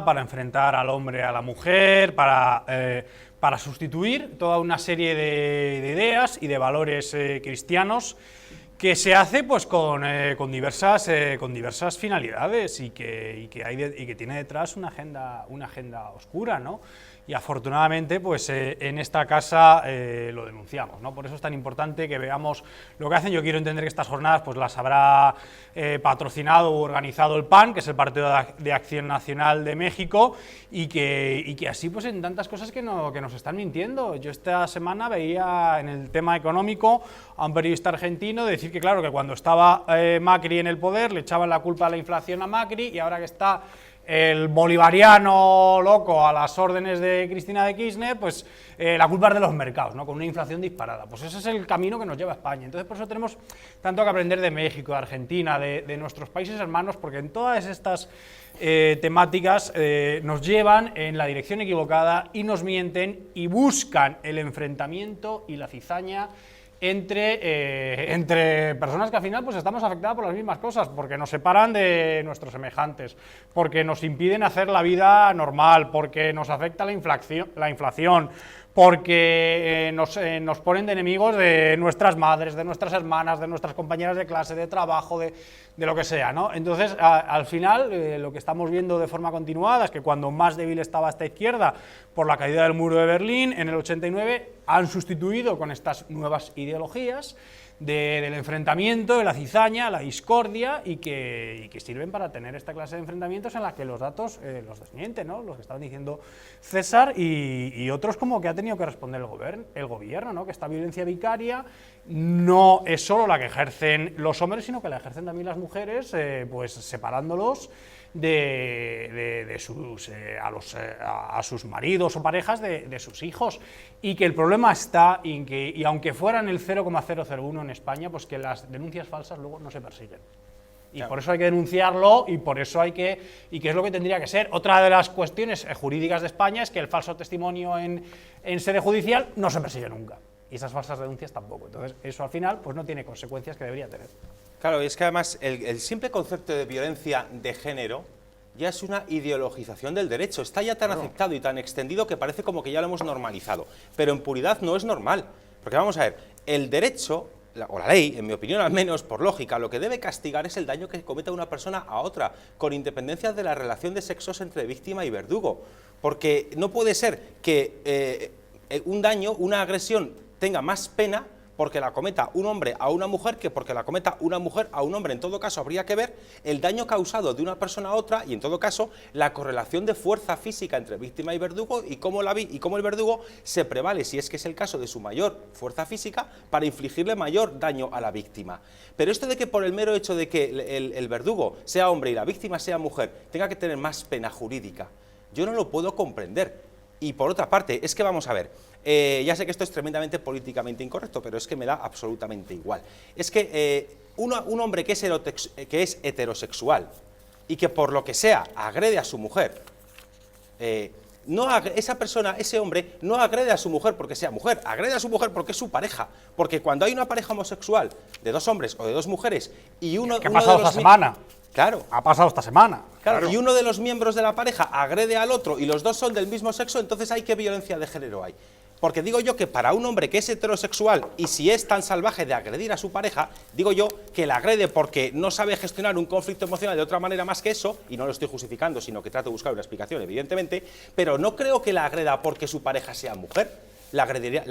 para enfrentar al hombre a la mujer, para sustituir toda una serie de ideas y de valores cristianos, que se hace pues con diversas finalidades y que tiene detrás una agenda oscura, ¿no? Y afortunadamente pues en esta casa lo denunciamos, ¿no? Por eso es tan importante que veamos lo que hacen. Yo quiero entender que estas jornadas pues las habrá patrocinado o organizado el PAN, que es el Partido de Acción Nacional de México, y que así pues en tantas cosas que nos están mintiendo. Yo esta semana veía en el tema económico a un periodista argentino decir que claro, que cuando estaba Macri en el poder le echaban la culpa de la inflación a Macri, y ahora que está el bolivariano loco a las órdenes de Cristina de Kirchner, pues la culpa es de los mercados, ¿no? Con una inflación disparada. Pues ese es el camino que nos lleva a España. Entonces por eso tenemos tanto que aprender de México, de Argentina, de nuestros países hermanos, porque en todas estas temáticas nos llevan en la dirección equivocada y nos mienten y buscan el enfrentamiento y la cizaña entre personas que al final pues estamos afectadas por las mismas cosas, porque nos separan de nuestros semejantes, porque nos impiden hacer la vida normal, porque nos afecta la inflación, porque nos ponen de enemigos de nuestras madres, de nuestras hermanas, de nuestras compañeras de clase, de trabajo, de lo que sea, ¿no? Entonces, al final, lo que estamos viendo de forma continuada es que cuando más débil estaba esta izquierda por la caída del muro de Berlín en el 89, han sustituido con estas nuevas ideologías del enfrentamiento, de la cizaña, la discordia, y que sirven para tener esta clase de enfrentamientos en la que los datos los desmienten, ¿no? Los que estaban diciendo César y otros como que ha tenido que responder el gobierno, ¿no? Que esta violencia vicaria no es solo la que ejercen los hombres, sino que la ejercen también las mujeres, pues separándolos a sus maridos o parejas de sus hijos, y que el problema está en que, y aunque fueran el 0,001 en España, pues que las denuncias falsas luego no se persiguen. Y por eso hay que denunciarlo, y por eso y que es lo que tendría que ser. Otra de las cuestiones jurídicas de España es que el falso testimonio en sede judicial no se persigue nunca, y esas falsas denuncias tampoco. Entonces eso al final pues no tiene consecuencias que debería tener. Claro, es que además el simple concepto de violencia de género ya es una ideologización del derecho. Está ya tan aceptado y tan extendido que parece como que ya lo hemos normalizado. Pero en puridad no es normal. Porque vamos a ver, el derecho, o la ley, en mi opinión al menos, por lógica, lo que debe castigar es el daño que cometa una persona a otra, con independencia de la relación de sexos entre víctima y verdugo. Porque no puede ser que un daño, una agresión, tenga más pena porque la cometa un hombre a una mujer que porque la cometa una mujer a un hombre. En todo caso, habría que ver el daño causado de una persona a otra y, en todo caso, la correlación de fuerza física entre víctima y verdugo y cómo el verdugo se prevale, si es que es el caso, de su mayor fuerza física para infligirle mayor daño a la víctima. Pero esto de que por el mero hecho de que el verdugo sea hombre y la víctima sea mujer tenga que tener más pena jurídica, yo no lo puedo comprender. Y por otra parte, es que vamos a ver, ya sé que esto es tremendamente políticamente incorrecto, pero es que me da absolutamente igual. Es que un hombre que es heterosexual y que por lo que sea agrede a su mujer, ese hombre no agrede a su mujer porque sea mujer, agrede a su mujer porque es su pareja. Porque cuando hay una pareja homosexual de dos hombres o de dos mujeres y uno... ¿Qué ha pasado esta semana? Claro. Ha pasado esta semana. Claro, y uno de los miembros de la pareja agrede al otro y los dos son del mismo sexo, entonces ¿hay qué violencia de género hay? Porque digo yo que para un hombre que es heterosexual y si es tan salvaje de agredir a su pareja, digo yo que la agrede porque no sabe gestionar un conflicto emocional de otra manera más que eso, y no lo estoy justificando, sino que trato de buscar una explicación, evidentemente, pero no creo que la agreda porque su pareja sea mujer. La agrediría,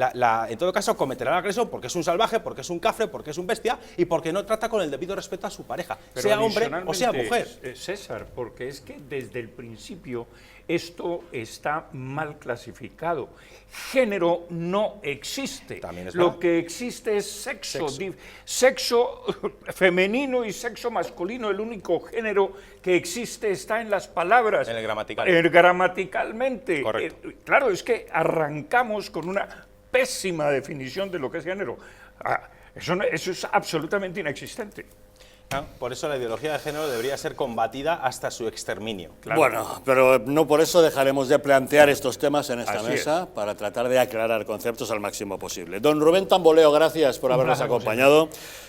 en todo caso cometerá la agresión porque es un salvaje, porque es un cafre, porque es un bestia y porque no trata con el debido respeto a su pareja, pero sea hombre o sea mujer. César, porque es que desde el principio esto está mal clasificado. Género no existe. Lo que existe es sexo femenino y sexo masculino. El único género que existe está en las palabras. En el gramatical. Gramaticalmente. Correcto. Claro, es que arrancamos con una pésima definición de lo que es género. Eso es absolutamente inexistente. Por eso la ideología de género debería ser combatida hasta su exterminio. Claro. Bueno, pero no por eso dejaremos de plantear estos temas en esta mesa para tratar de aclarar conceptos al máximo posible. Don Rubén Tamboleo, gracias por habernos acompañado.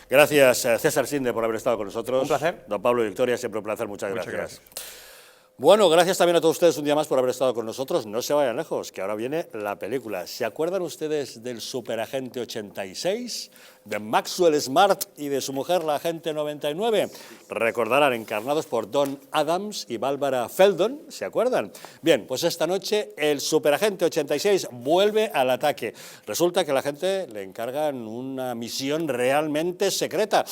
Gracias, César Sinde, por haber estado con nosotros. Un placer. Don Pablo y Victoria, siempre un placer. Muchas gracias. Bueno, gracias también a todos ustedes un día más por haber estado con nosotros. No se vayan lejos, que ahora viene la película. ¿Se acuerdan ustedes del Superagente 86? De Maxwell Smart y de su mujer, la Agente 99. Recordarán, encarnados por Don Adams y Bárbara Feldon, ¿se acuerdan? Bien, pues esta noche el Superagente 86 vuelve al ataque. Resulta que a la gente le encargan una misión realmente secreta,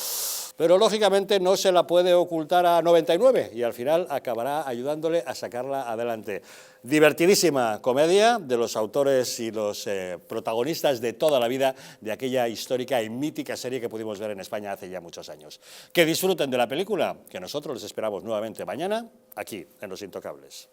pero lógicamente no se la puede ocultar a 99 y al final acabará ayudándole a sacarla adelante. Divertidísima comedia de los autores y los protagonistas de toda la vida de aquella histórica y mítica serie que pudimos ver en España hace ya muchos años. Que disfruten de la película, que nosotros les esperamos nuevamente mañana aquí en Los Intocables.